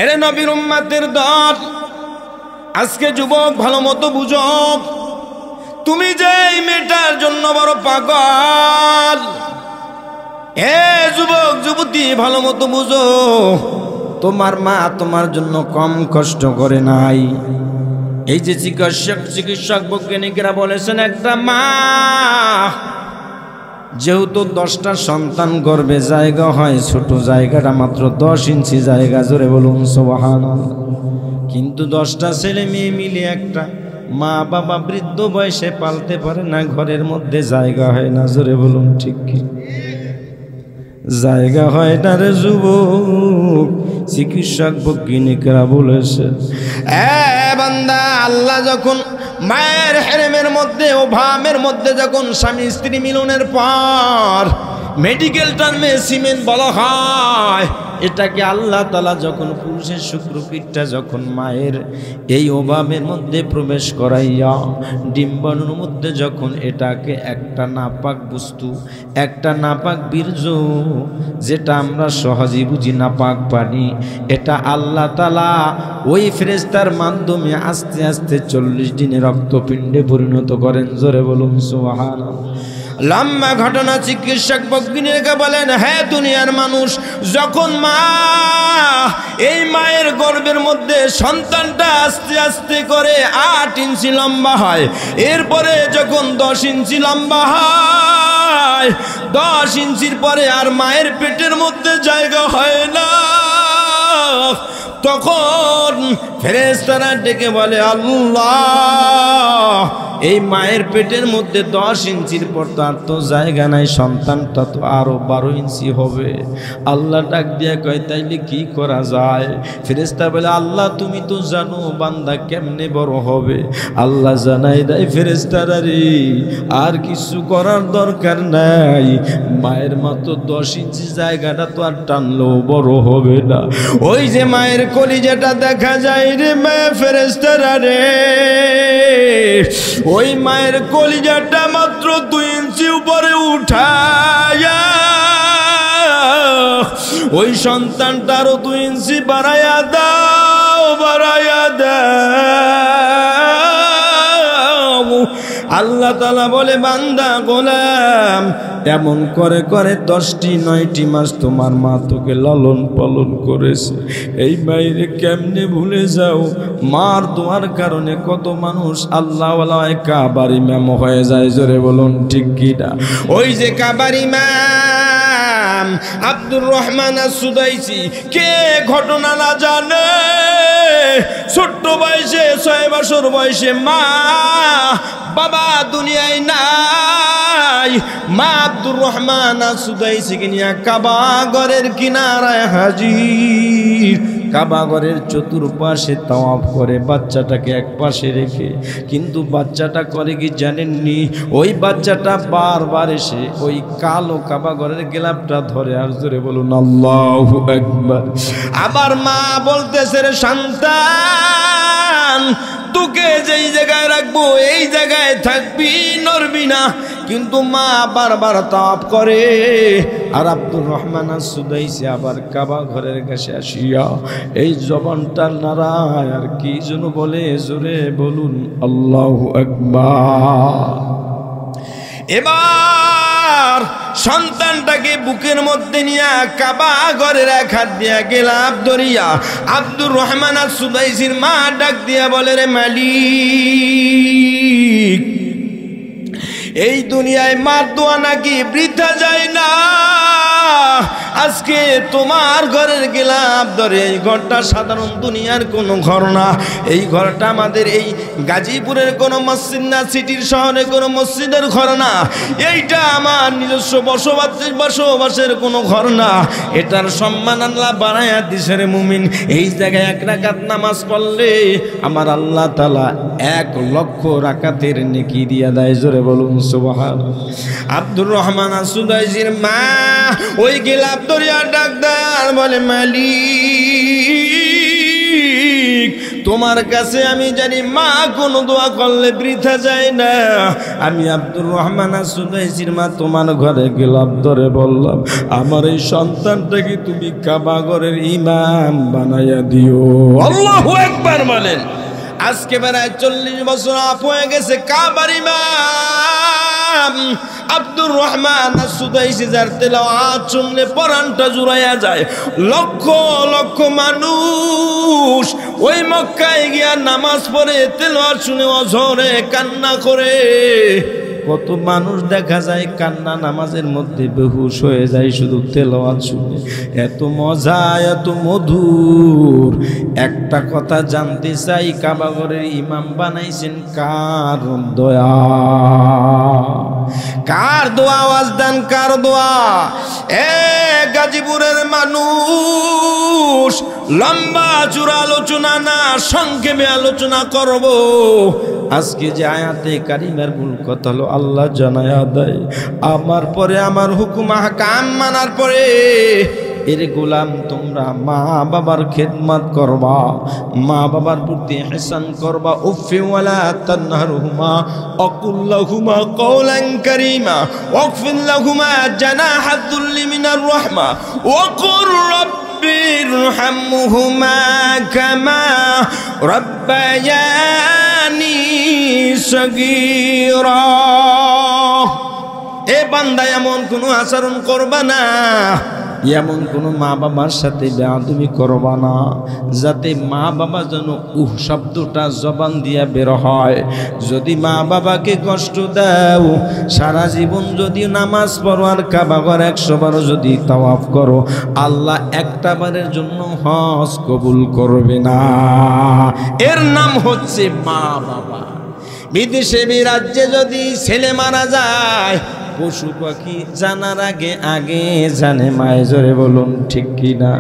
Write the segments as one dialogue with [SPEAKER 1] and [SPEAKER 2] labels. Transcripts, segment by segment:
[SPEAKER 1] এরে নবীর উম্মতের দল, আজকে যুবক ভালো মতো বুঝো, তুমি যে এই মেয়েটার জন্য বড় পাগল। এ যুবক যুবতী ভালো মতো বুঝো, তোমার মা তোমার জন্য কম কষ্ট করে নাই। এই যে চিকিৎসক বৈজ্ঞানিকরা বলেছেন, একটা মা যেহেতু 10টা সন্তান গর্ভে জায়গা হয়, ছোট জায়গাটা মাত্র 10 ইঞ্চি জায়গা, জোরে বলুন সুবহানাল্লাহ। কিন্তু 10টা ছেলে মেয়ে মিলে একটা মা বাবা বৃদ্ধ বয়সে পালতে পারে না, ঘরের মধ্যে জায়গা হয় না, জোরে বলুন ঠিক কি? জায়গা হয় না রে যুবক, চিকিৎসক বৈজ্ঞানিকরা বলেছে। বান্দা, আল্লাহ যখন মায়ের হেরেমের মধ্যে ওভামের মধ্যে যখন স্বামী স্ত্রী মিলনের পর মেডিকেল টার্মে সিমেন্ট বলা হয়, এটাকে আল্লাহ তাআলা যখন পুরুষের শুক্রপিণ্ডটা যখন মায়ের এই ওভামের মধ্যে প্রবেশ করাইয়া ডিম্বাণুর মধ্যে যখন এটাকে একটা নাপাক বস্তু, একটা নাপাক বীর্য, যেটা আমরা সহজেই বুঝি নাপাক পানি, এটা আল্লাহ তাআলা ওই ফেরেশতার মাধ্যমে আস্তে আস্তে 40 দিনে রক্তপিণ্ডে পরিণত করেন, জোরে বলুন সুবহানাল্লাহ। লম্বা ঘটনা, চিকিৎসক বৈজ্ঞানিকরা বলেন, হ্যাঁ দুনিয়ার মানুষ, যখন মা এই মায়ের গর্ভের মধ্যে সন্তানটা আস্তে আস্তে করে 8 ইঞ্চি লম্বা হয়, এরপরে যখন 10 ইঞ্চি লম্বা হয়, 10 ইঞ্চির পরে আর মায়ের পেটের মধ্যে জায়গা হয় না, তখন ফেরেশতারা ডেকে বলে, আল্লাহ এই মায়ের পেটের মধ্যে 10 ইঞ্চির পর তো আর তো জায়গা নাই, সন্তানটা তো আরো 12 ইঞ্চি হবে। আল্লাহ ডাক দিয়া কয়, তাইলে কি করা যায়? ফেরেশতা বলে, আল্লাহ তুমি তো জানো বান্দা কেমনে বড় হবে। আল্লাহ জানাই দেয় ফেরেশতারা, রে আর কিছু করার দরকার নাই, মায়ের মাত্র 10 ইঞ্চি জায়গাটা তো আর টানলেও বড় হবে না। ওই যে মায়ের কলিজাটা দেখা যায় রে ফেরেশতারা রে, ওই মায়ের কলিজাটা মাত্র 2 ইঞ্চি উপরে উঠায়া ওই সন্তানটারও 2 ইঞ্চি বাড়াইয়া দাও, বাড়াইয়া দাও। আল্লাহ তাআলা বলে, বান্দা গোলাম, এমন করে করে 10টি 9টি মাস তোমার মা তোকে লালন পালন করেছে, এই মায়েরে কেমনে ভুলে যাও? মার দোয়ার কারণে কত মানুষ আল্লাহওয়ালা কাবার ইমাম হয়ে যায়, জোরে বলুন ঠিক কি না? ওই যে কাবার ইমাম আব্দুর রহমান আস-সুদাইসি, কে ঘটনা না জানে? ছোট্ট বয়সে 6 বছর বয়সে মা বাবা দুনিয়ায় নাই, মা আব্দুর রহমান আস-সুদাইসিকে নিয়ে কাবা ঘরের কিনারায় হাজির। কাবা ঘরের চতুর্পাশে তাওয়াফ করে বাচ্চাটাকে এক পাশে রেখে, কিন্তু বাচ্চাটা করে কি জানেননি? ওই বাচ্চাটা বারবার এসে ওই কালো কাবা ঘরের গেলাপটা ধরে, আর জোরে বলুন আল্লাহু আকবার। আবার মা বলতেছে, রে সন্তান, তোকে যেই জায়গায় রাখবো এই জায়গায় থাকবি, নড়বি না। কিন্তু মা বারবার তাওয়াফ করে, আর আব্দুর রহমান আস-সুদাইসি আবার কাবা ঘরের কাছে আসিয়া এই জবানটা নাড়ায়, আর কি যেন বলে, জোরে বলুন আল্লাহু আকবার। এবার সন্তানটাকে বুকের মধ্যে নিয়ে কাবা ঘরের এক হাত দিয়া গেলাপ ধরিয়া আব্দুর রহমান আস-সুদাইসির মা ডাক দিয়া বলে, রে মালিক, এই দুনিয়ায় মার দোয়া নাকি বৃথা যায় না। আজকে তোমার ঘরের গেলাপ ধরে, এই ঘরটা সাধারণ দুনিয়ার কোনো ঘর না, এই ঘরটা আমাদের এই গাজীপুরের কোনো মসজিদ না, সিটির শহরে কোনো মসজিদের ঘর না, এইটা আমার নিজস্ব বসবাসের কোনো ঘর না। এটার সম্মান আল্লাহ বাড়াইয়া দিছে রে মুমিন। এই জায়গায় 1 রাকাত নামাজ পড়লে আমার আল্লাহ তাআলা 1 লক্ষ রাকাতের নেকি দিয়া দেয়, জোরে বলুন সুবহানাল্লাহ। আব্দুর রহমান আস-সুদাইসির মা ওই গেলাপ দরিয়া ডাক দেয় আর বলে, মালিক, তোমার কাছে আমি জানি মা কোনো দোয়া করলে বৃথা যায় না। আমি আব্দুর রহমান সুদাইসির মা তোমার ঘরে গেলাম, ধরে বললাম আমার এই সন্তানটাকে তুমি কাবা ঘরের ইমাম বানাইয়া দিও। আল্লাহু আকবার বলেন। আজকে প্রায় 40 বছর আপ হয়ে গেছে কাবার ইমাম আব্দুর রহমান সুদাইসি যার তেলাওয়াত শুনলে পরানটা জুড়াইয়া যায়। লক্ষ লক্ষ মানুষ ওই মক্কায় গিয়া নামাজ পড়ে তেলাওয়াত শুনে অঝরে কান্না করে। কত মানুষ দেখা যায় কান্না নামাজের মধ্যে বেহুশ হয়ে যায় শুধু তেলাওয়াত শুনে। এত মজা, এত মধুর। একটা কথা জানতে চাই, কাবা ঘরের ইমাম বানাইছেন কার দয়া? কার দোয়া? আওয়াজ দেন, কার দোয়া? গাজীপুরের মানুষ লম্বা চূড়া আলোচনা না, সংক্ষেপে আলোচনা করব। আজকে যে আয়াতে কারিমার মূল কথা হলো আল্লাহ জানায়া দেয় আমার পরে, আমার হুকুম আহকাম মানার পরে এর গোলাম তোমরা মা বাবার খেদমত করবা, মা বাবার প্রতি ইহসান করবা। উফি ওয়ালা তানহারহুমা আকুল্লাহুমা কওলান কারীমা ওয়াগফির লাহুমা জানাহা যুল্লি মিনার রাহমা ওয়াকুর রাব্বিরহামহুমা কামা রাব্বায়ানি সগীরা। এ বান্দা এমন কোনো আচরণ করবা না, এমন কোনো মা বাবার সাথে বেয়াদবি করবা না, যাতে মা বাবা যেন শব্দটা জবান দিয়া বের হয়। যদি মা বাবাকে কষ্ট দাও, সারা জীবন যদি নামাজ পড়ো আর কাবা ঘর 100 বার যদি তাওয়াফ করো, আল্লাহ একটা বারের জন্য হজ কবুল করবে না। এর নাম হচ্ছে মা বাবা। বিদেশে রাজ্যে যদি ছেলে মারা যায়, পশু পাখি জানার আগে আগে জানে মায়ে। জোরে বলুন ঠিক কিনা?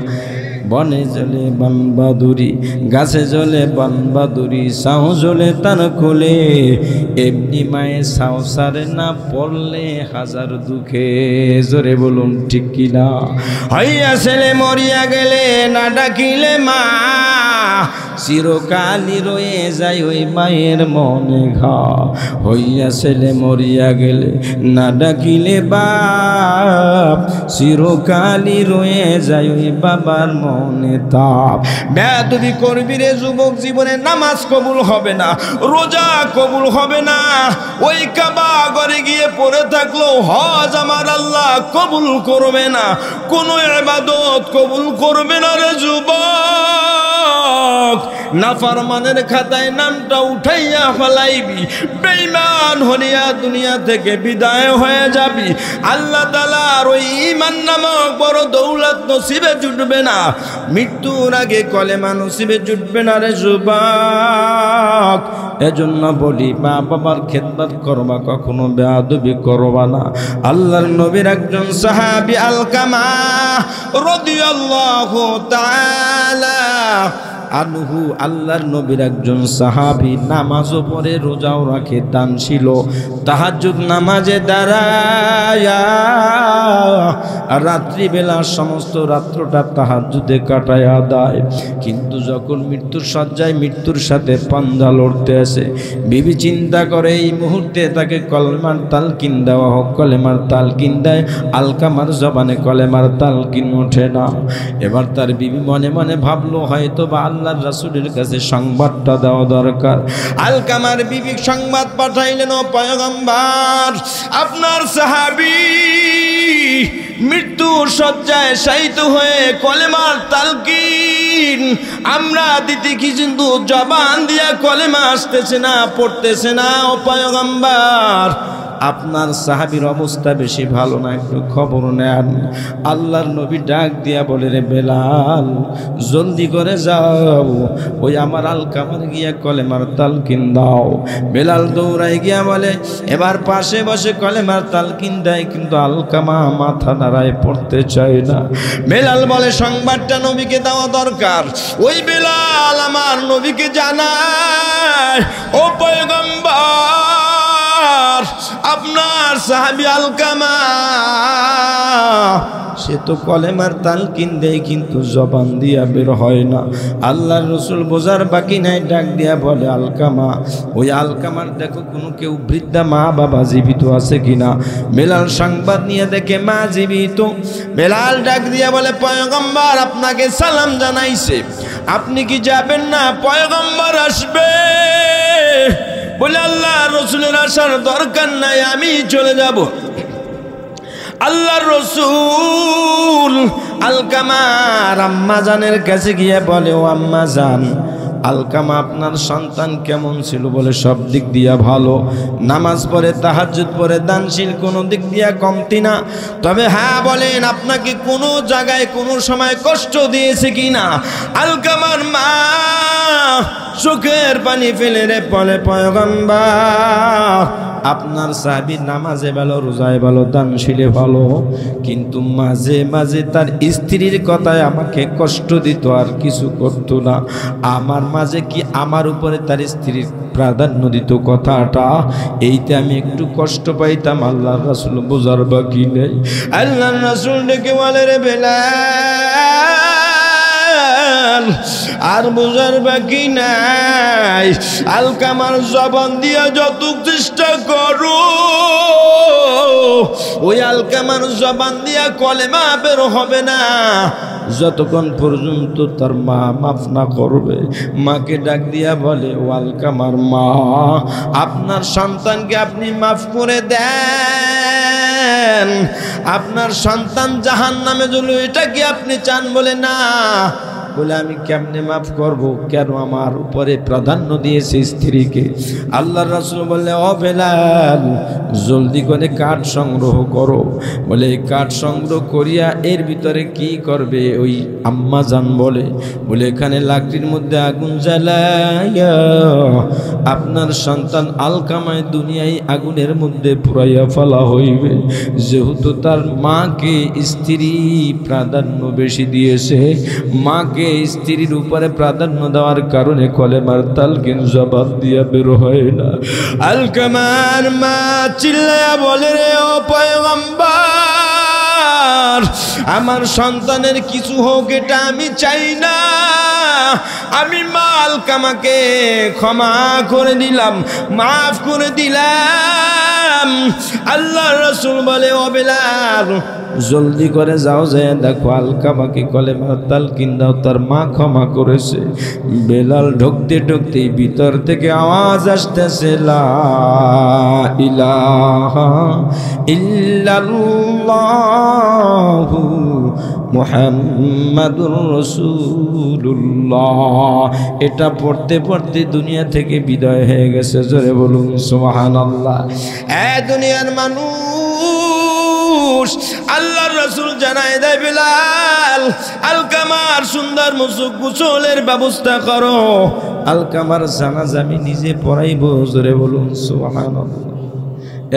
[SPEAKER 1] বনে জলে বানবাদুরি, গাছে জলে বানবাদুরি, সাউ জলে তার কোলে। এমনি মায়ে সাউ সারে না পড়লে হাজার দুঃখে। জোরে বলুন ঠিক কিনা? হইয়া ছেলে মরিয়া গেলে না ডাকিলে মা, চিরকালই রয়ে যায় ওই মায়ের মনে ঘা। হইয়া ছেলে মরিয়া গেলে না ডাকিলে বাপ, চিরকালই রয়ে যায় ওই বাবার মনে তাপ। বেয়াদবি করবি রে যুবক, জীবনে নামাজ কবুল হবে না, রোজা কবুল হবে না। ওই কাবা ঘরে গিয়ে পড়ে থাকলো হজ আমার আল্লাহ কবুল করবে না, কোনো ইবাদত কবুল করবে না রে যুবক। নাফরমানের খাতায় নামটা উঠাইয়া ফেলাইবি, বেঈমান হইয়া দুনিয়া থেকে বিদায় হয়ে যাবি। আল্লাহ তাআলার ওই ঈমান নামক বড় দৌলত নসিবে জুটবে না, মৃত্যুর আগে কলেমা নসিবে জুটবে না রে যুবক। এজন্য বলি মা বাবার খেদমত করবা, কখনো বেয়াদবি করবা না। আল্লাহর নবীর একজন সাহাবী আলকামা রাদিয়াল্লাহু তাআলা আনহু, আল্লাহর নবীর একজন সাহাবী, নামাজও পড়ে রোজাও রাখে, দানশীল। তাহাজ্জুদ নামাজে দাঁড়ায়া রাত্রিবেলা সমস্ত রাত্রটা তাহাজ্জুদে কাটায়া দেয়। কিন্তু যখন মৃত্যুর শয্যায় মৃত্যুর সাথে পাঞ্জা লড়তে আসে, বিবি চিন্তা করে এই মুহূর্তে তাকে কলেমার তালকিন দেওয়া হোক। কলেমার তালকিন দেয়, আলকামার জবানে কলেমার তালকিন ওঠে না। এবার তার বিবি মনে মনে ভাবলো হয়তো বা আল্লাহর রাসূলের কাছে সংবাদটা দেওয়া দরকার। আলকামার বিবি সংবাদ পাঠাইলেন, ও পয়গম্বর, আপনার সাহাবী মৃত্যুর শয্যায় শায়িত হয়ে কলেমার তালকিন আমরা দিতে কি, কিন্তু জবান দিয়া কলেমা আসতেছে না, পড়তেছে না। ও পয়গম্বর, আপনার সাহাবীর অবস্থা বেশি ভালো না, একটু খবর নেন। আল্লাহর নবী ডাক দিয়া বলে, রে বেলাল, জলদি করে যাও, ওই আমার আলকামার গিয়া কলেমার তালকিন দাও। বেলাল দৌড়াই গিয়া বলে, এবার পাশে বসে কলেমার তালকিন দেয়, কিন্তু আলকামা মাথা নাড়ায়, পড়তে চায় না। বেলাল বলে, সংবাদটা নবীকে দেওয়া দরকার। ওই বেলাল আমার নবীকে জানায়, ও পয়গম্বর, আপনার সাহাবী আলকামা সে তো কলেমার তালকিন দেয় কিন্তু জবান দিয়া বের হয় না। আল্লাহর রাসূল বোঝার বাকি নাই, ডাক দিয়া বলে আলকামা, ওই আলকামার দেখো কোনো কেউ বৃদ্ধা মা বাবা জীবিত আছে কিনা। বেলাল সংবাদ নিয়ে দেখে মা জীবিত। বেলাল ডাক দিয়া বলে পয়গম্বর আপনাকে সালাম জানাইছে, আপনি কি যাবেন না? পয়গম্বর আসবে। বলে আল্লাহর রাসূলের আসার দরকার নাই, আমি চলে যাব। আল্লাহর রাসূল আলকামার আম্মা জানের কাছে গিয়ে বলে, ও আম্মা জান, আলকামা আপনার সন্তান কেমন ছিল? বলে সব দিক দিয়া ভালো, নামাজ পড়ে, তাহাজ্জুদ পড়ে, দানশীল, কোনো দিক দিয়া কমতি না। তবে হ্যাঁ বলেন, আপনাকে কোনো জায়গায় কোনো সময় কষ্ট দিয়েছে কিনা? আলকামার মা চোখের পানি ফেলে রে বলে পয়গম্বর আপনার সাহাবী নামাজে ভালো, রোজায় ভালো, দানশীলে ভালো, কিন্তু মাঝে মাঝে তার স্ত্রীর কথায় আমাকে কষ্ট দিত, আর কিছু করত না। আমার মাঝে কি আমার উপরে তার স্ত্রীর প্রাধান্য দিত কথাটা, এইতে আমি একটু কষ্ট পাইতাম। আল্লাহর রাসূল বোঝার বাকি নেই। আল্লাহর রাসূল ডেকে বলে রে বেলাল, আর বোঝার বাকি নাই। আলকামার জবান দিয়া যত চেষ্টা করো, ওই আলকামার জবান দিয়া কলেমা বের হবে না যতক্ষণ পর্যন্ত তার মা মাফ না করবে। মাকে ডাক দিয়া বলে, ও আলকামার মা, আপনার সন্তানকে আপনি মাফ করে দেন, আপনার সন্তান জাহান্নামে জ্বলবে, এটা কি আপনি চান? বলে না। বলে আমি কেমনে মাফ করব? কেন আমার উপরে প্রাধান্য দিয়েছে স্ত্রীকে। আল্লাহর রাসূল বললে, ও বেলাল, জলদি করে কাঠ সংগ্রহ করো। বলে এই কাঠ সংগ্রহ করিয়া এর ভিতরে কি করবে? ওই আম্মা জান বলে এখানে লাকড়ির মধ্যে আগুন জ্বালাইয়া আপনার সন্তান আলকামায় দুনিয়ায় আগুনের মধ্যে পুরাইয়া ফেলা হইবে। যেহেতু তার মাকে স্ত্রী প্রাধান্য বেশি দিয়েছে, মাকে স্ত্রীর উপরে প্রাধান্য দেওয়ার কারণে কলেমার তালকিন জবান দিয়া বের হয় না। আলকামার মা চিল্লায়া বলে, রে ও পয়গম্বর, আমার সন্তানের কিছু হোক এটা আমি চাই না। আমি মা আলকামাকে ক্ষমা করে দিলাম, মাফ করে দিলাম। আল্লাহর রাসূল বলে, ও বেলাল, জলদি করে যাও, যায় দেখো আলকামাকে কলেমার তালকিন দাও, তার মা ক্ষমা করেছে। বেলাল ঢুকতে ঢুকতেই ভিতর থেকে আওয়াজ আসতেছে, লা ইলাহা ইল্লাল্লাহু মুহাম্মাদুর রাসূলুল্লাহ। এটা পড়তে পড়তে দুনিয়া থেকে বিদায় হয়ে গেছে। জোরে বলুন সুবহানাল্লাহ। দুনিয়ার মানুষ, আল্লাহর রাসূল জানায় দেয়, বেলাল, আলকামার সুন্দর মুসুক গোসলের ব্যবস্থা করো, আলকামার জানাজা আমি নিজে পড়াইব। জোরে বলুন সুবহানাল্লাহ।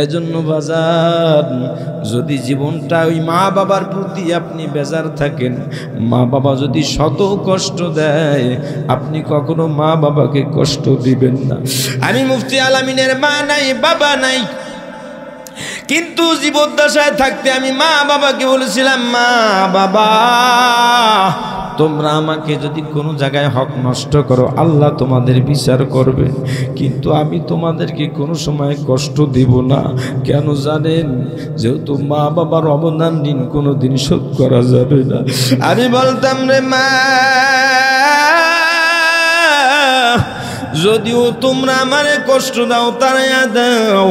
[SPEAKER 1] এজন্য বাজার, যদি জীবনটা ওই মা বাবার প্রতি আপনি বেজার থাকেন, মা বাবা যদি শত কষ্ট দেয়, আপনি কখনো মা বাবাকে কষ্ট দিবেন না। আমি মুফতি আলামিনের মা নাই, বাবা নাই, কিন্তু জীবদ্দশায় থাকতে আমি মা বাবাকে বলেছিলাম, মা বাবা, তোমরা আমাকে যদি কোনো জায়গায় হক নষ্ট করো, আল্লাহ তোমাদের বিচার করবে, কিন্তু আমি তোমাদেরকে কোনো সময় কষ্ট দিব না। কেন জানেন? যেহেতু মা বাবার অবদান দিন কোনো দিন শোধ করা যাবে না। আমি বলতাম, রে মা, যদিও তোমরা আমারে কষ্ট দাও, তারাইয়া দাও,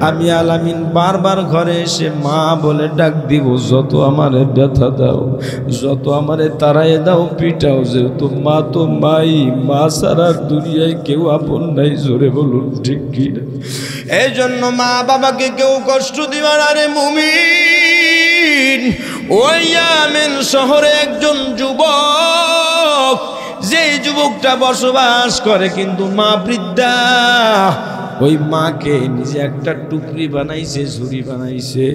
[SPEAKER 1] আমি আলামিন বারবার ঘরে এসে মা বলে ডাক দিব। যত আমারে ব্যথা দাও, যত আমারে তাড়াইয়ে দাও, পিটাও, যেহেতু মা তো মাই, মা ছাড়া দুনিয়ায় কেউ আপন নাই। জোরে বলুন ঠিক কি না? এই জন্য মা বাবাকে কেউ কষ্ট দিবার। আরে মুমিন, ওই ইয়ামেন শহরে একজন যুবক, যে যুবকটা বসবাস করে কিন্তু মা বৃদ্ধা, ওই মাকে নিজে একটা টুকরি বানাইছে, ঝুড়ি বানাইছে,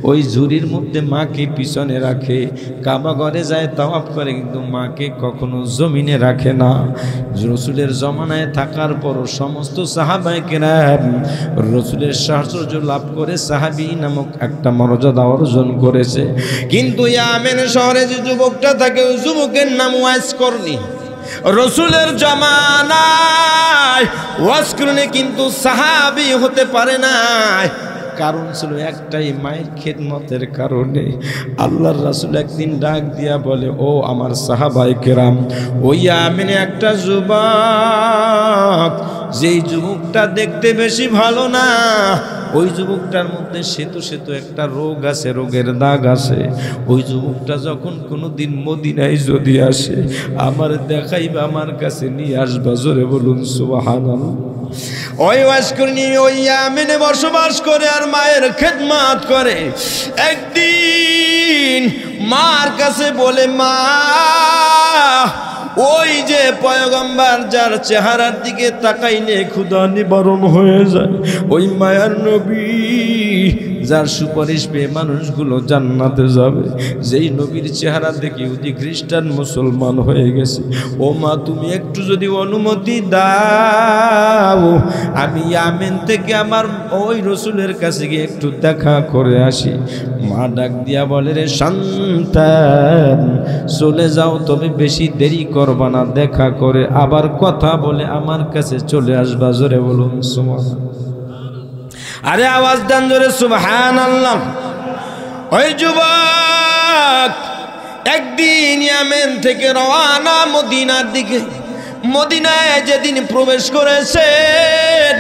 [SPEAKER 1] ওই ঝুড়ির মধ্যে মাকে পিছনে রাখে, কাবা ঘরে যায় তাওয়াফ করে, কিন্তু মাকে কখনো জমিনে রাখে না। রসুলের জমানায় থাকার পরও সমস্ত সাহাবায়ে কেরাম রসুলের সাহচর্য লাভ করে সাহাবী নামক একটা মর্যাদা অর্জন করেছে। কিন্তু ইয়ামেন শহরে যে যুবকটা থাকে, ওই যুবকের নাম ওয়াইস করনি। রসুলের জমানায় ওয়াজ করনি, কিন্তু সাহাবী হতে পারে না। কারণ ছিল একটাই, মায়ের খেদমতের কারণে। আল্লাহর রাসূল একদিন ডাক দিয়া বলে, ও আমার সাহাবায়ে কেরাম, ওই ইয়ামেনে একটা যুবক, যেই যুবকটা দেখতে বেশি ভালো না, ওই যুবকটার মধ্যে সেতু সেতু একটা রোগ আছে, রোগের দাগ আছে। ওই যুবকটা যখন কোনোদিন মদিনায় যদি আসে, আমার দেখাইবা, আমার কাছে নিয়ে আসবা। জোরে বলুন সুবহানাল্লাহ। ওই ওয়াসকরনি ওই ইয়ামেনে বসবাস করে আর মায়ের খেদমত করে। একদিন মার কাছে বলে, মা, ওই যে পয়গম্বর যার চেহারার দিকে তাকাইলে ক্ষুধা নিবারণ হয়ে যায়, ওই মায়ার নবী যার সুপারিশ পেয়ে মানুষগুলো জান্নাতে যাবে, যেই নবীর চেহারা দেখে ইহুদি খ্রিস্টান মুসলমান হয়ে গেছে। ও মা, তুমি একটু যদি অনুমতি দাও, আমি ইয়ামেন থেকে আমার ওই রসুলের কাছে গিয়ে একটু দেখা করে আসি। মা ডাক দিয়া বলে, রে সন্তান, চলে যাও, তবে বেশি দেরি করবা না, দেখা করে আবার কথা বলে আমার কাছে চলে আসবা। জোরে বলুন সুবহানাল্লাহ। আরে আওয়াজ দেন জোরে সুবহানাল্লাহ। ওই যুবক একদিন ইয়ামেন থেকে রওনা মদিনার দিকে। মদিনায় যেদিন প্রবেশ করেছেন,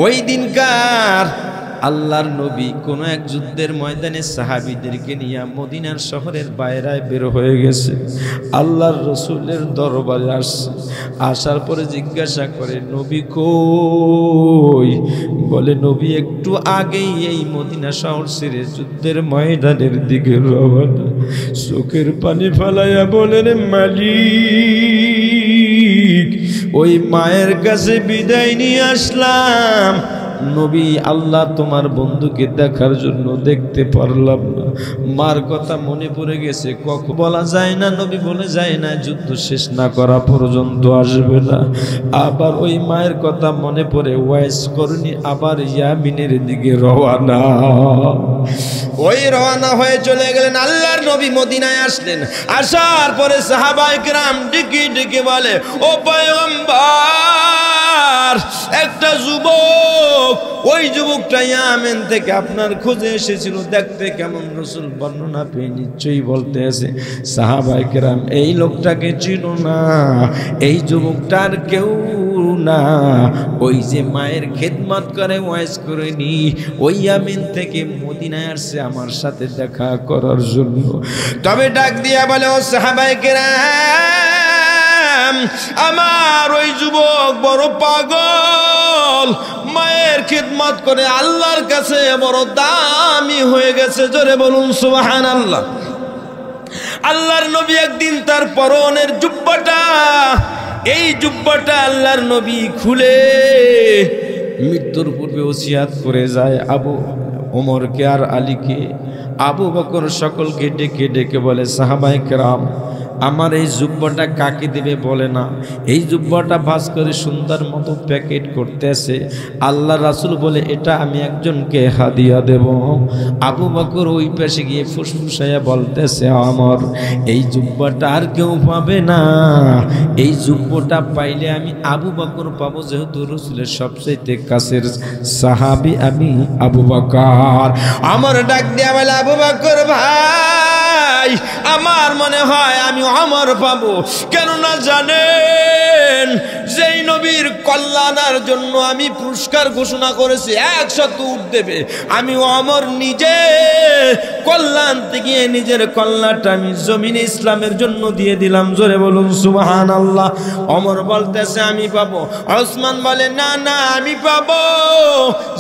[SPEAKER 1] ওই দিনকার আল্লাহর নবী কোন এক যুদ্ধের ময়দানে সাহাবীদেরকে নিয়ে মদিনার শহরের বাইরে বের হয়ে গেছে। আল্লাহর রসুলের দরবারে আসছে। আসার পরে জিজ্ঞাসা করে, নবী কই? বলে, নবী একটু আগেই এই মদিনা শহর ছেড়ে যুদ্ধের ময়দানের দিকে রওনা। চোখের পানি ফেলাইয়া বলেন, মালিক, ওই মায়ের কাছে বিদায় নিয়ে আসলাম। নবী, আল্লাহ তোমার বন্ধুকে দেখার জন্য দেখতে পারলাম না। মার কথা মনে পড়ে গেছে, কখন বলা যায় না, নবী বলে যায় না, যুদ্ধ শেষ না করা পর্যন্ত আসবে না। আবার ওই মায়ের কথা মনে পড়ে, ওয়াইস করনি আবার ইয়ামিনের দিকে রওনা। ওই রওনা হয়ে চলে গেলেন। আল্লাহর নবী মদিনায় আসলেন। আসার পরে সাহাবায়ে কেরাম ডেকে ডেকে বলে, ও পয়গম্বর, একটা যুবক, ওই যুবকটা ইয়ামেন থেকে আপনার খোঁজে এসেছিল, দেখতে কেমন? রসুল বর্ণনা পেয়ে নিশ্চয়ই বলতে আছে, সাহাবায়ে কেরাম, এই লোকটাকে চিনো না? এই যুবকটার কেউ না, ওই যে মায়ের খেদমত করে, ওয়াইজ করেনি, ওই ইয়ামেন থেকে মদিনায় আসছে আমার সাথে দেখা করার জন্য। তবে ডাক দিয়া বলে, ও সাহাবায়ে কেরাম, আমার ওই যুবক বড় পাগল, মায়ের খিদমত করে আল্লাহর কাছে বড় দামি হয়ে গেছে। জোরে বলুন সুবহানাল্লাহ। আল্লাহর নবী একদিন তার পরনের জুব্বাটা, এই জুব্বাটা আল্লাহর নবী খুলে মৃত্যুর পূর্বে ওসিয়াত করে যায় আবু ওমরকে আর আলীকে। আবু বকর সকলকে ডেকে ডেকে বলে, সাহাবায়ে কেরাম, আমার এই জুব্বাটা কাকে দেবে বলে না। এই জুব্বাটা ভাঁজ করে সুন্দর মতো প্যাকেট করতেছে। আল্লাহ রাসূল বলে, এটা আমি একজনকে হাদিয়া দেব। আবু বকর ওই পাশে গিয়ে ফুসফুসাইয়া বলতেছে, আমার এই জুব্বাটা আর কেউ পাবে না। এই জুব্বাটা পাইলে আমি আবু বকর পাবো, যেহেতু রাসূলের সবচেয়ে কাছের সাহাবী আমি আবু বকর। আমার ডাক দেয়া বলে, আবু বকর ভাই, আমার মনে হয় আমি ওমর পাবো। কেননা জানেন, যেই নবীর কল্যাণের জন্য আমি পুরস্কার ঘোষণা করেছি 100 উট দেবে, আমি ওমর নিজে কল্যাণ থেকে নিজের কল্যাণটা আমি জমিনে ইসলামের জন্য দিয়ে দিলাম। জোরে বলুন সুবহানাল্লাহ। ওমর বলতেছে, আমি পাবো। ওসমান বলে, না না, আমি পাবো,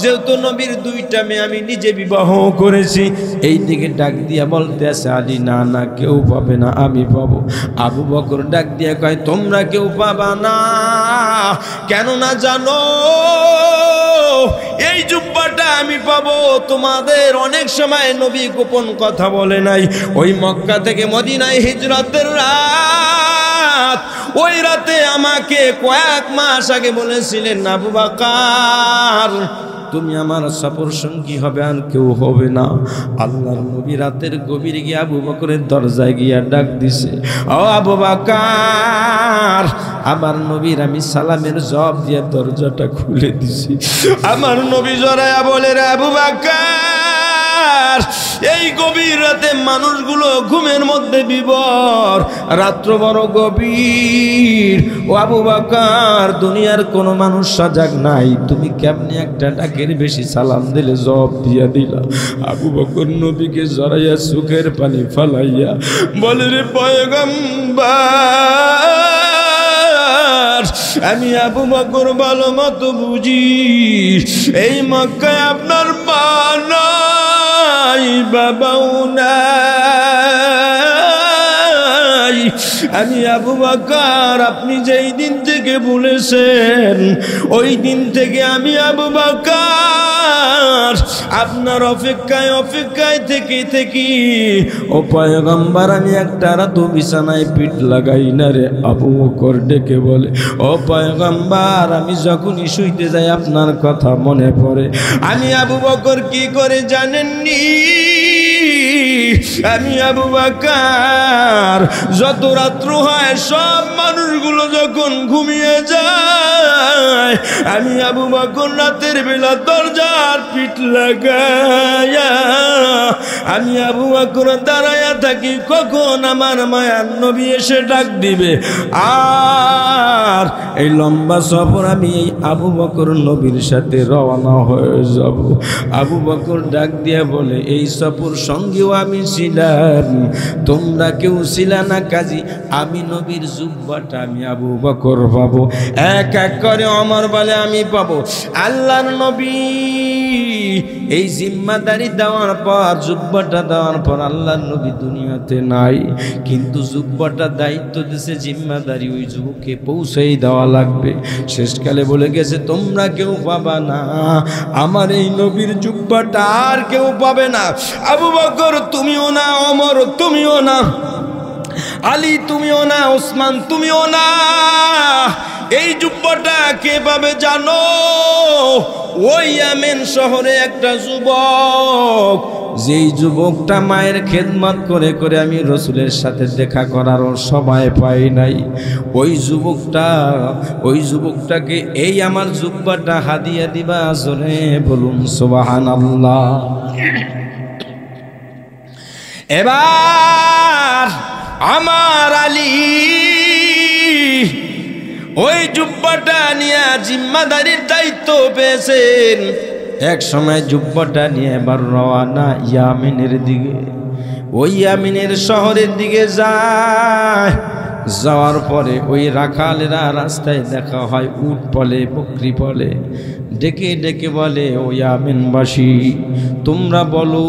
[SPEAKER 1] যেহেতু নবীর 2টা মেয়ে আমি নিজে বিবাহ করেছি। এই দিকে ডাক দিয়া বলতেছে আলী, না না, কেউ পাবে না, আমি পাবো। আবু বকর ডাক দিয়া কয়, তোমরা কেউ পাবা না, কেননা জানো এই জুব্বাটা আমি পাবো। তোমাদের অনেক সময় নবী গোপন কথা বলে নাই। ওই মক্কা থেকে মদিনায় হিজরতের রাত, ওই রাতে আমাকে কয়েক মাস আগে বলেছিলেন, আবু বকর তুমি আমার সফর সঙ্গী হবে, আর কেউ হবে না। আল্লাহর নবী রাতের গভীরে গিয়ে আবু বকরের দরজায় গিয়া ডাক দিছে, ও আবু বকর। আমার নবীর আমি সালামের জবাব দিয়ে দরজাটা খুলে দিছি। আমার নবী জড়ায়া বলে, রে আবু বকর, এই গভীর রাতে মানুষগুলো ঘুমের মধ্যে বিভোর, রাত্র বড় গভীর। ও আবু বকর, দুনিয়ার কোনো মানুষ সজাগ নাই, তুমি কেমনি একটা ডাকের বেশি সালাম দিলে জবাব দিয়া দিলা? আবু বকর নবীকে জড়াইয়া চোখের পানি ফালাইয়া বলে, রে পয়গম্বর, আমি আবু বকর ভালো মতো বুঝি, এই মক্কায় আপনার মা নাই, বাবাও নাই। আমি আবু বকর, আপনি যেই দিন থেকে বলেছেন ওই দিন থেকে আমি আবু বকর আপনার অপেক্ষায় থেকে ও পয়গম্বর, আমি একটা রাত বিছানায় পিঠ লাগাই না রে। আবু বকর ডেকে বলে, ও পয়গম্বর, আমি যখনই শুইতে যাই আপনার কথা মনে পড়ে। আমি আবু বকর কি করে জানেননি? আমি আবু বকর যত রাত্র হয় সব মানুষগুলো যখন ঘুমিয়ে যায়, আমি আবু বকর রাতের বেলা দরজার পিঠ লাগায়া আমি আবু বকর দাঁড়ায়া থাকি, কখন আমার মায়ার নবী এসে ডাক দিবে। আর এই লম্বা সফর আমি এই আবু বকর নবীর সাথে রওনা হয়ে যাব। আবু বকর ডাক দিয়া বলে, এই সফর সঙ্গেও আমি ছিলাম, তোমরা কেউ ছিলা না, কাজী আমি নবীর জুব্বাটা আমি আবু বকর পাবো। এক এক করে ওমর বলে, আমি পাবো। আল্লাহর নবী এই জিম্মাদারি দেওয়ার পর, জুব্বাটা দেওয়ার পর, আল্লাহর নবী দুনিয়াতে নাই, কিন্তু জুব্বাটা দায়িত্ব দিয়েছে, জিম্মাদারি ওই যুবককে পৌঁছেই দেওয়া লাগবে। শেষকালে বলে গেছে, তোমরা কেউ পাবা না আমার এই নবীর জুব্বাটা, আর কেউ পাবে না। আবু বকর তুমিও না, ওমর তুমিও না, আলী তুমিও না, ওসমান তুমিও না। এই জুব্বাটা কে পাবে জানো? ওই ইয়ামেন শহরে একটা যুবক, যেই যুবকটা মায়ের খেদমত করে করে আমি রসুলের সাথে দেখা করার সময় পাই নাই, ওই যুবকটাকে এই আমার জুব্বাটা হাদিয়া দিবা। জোরে বলুন সুবহানাল্লাহ। এবার আমার আলী ওই জুব্বাটা নিয়ে জিম্মাদারির দায়িত্ব পেয়েছেন। এক সময় জুব্বাটা নিয়ে এবার রওনা ইয়ামিনের দিকে, ওই ইয়ামিনের শহরের দিকে যায়। যাওয়ার পরে ওই রাখালেরা রাস্তায় দেখা হয়, উট পলে বকরি পলে, ডেকে ডেকে বলে, ও ইয়ামিনবাসী তোমরা বলো,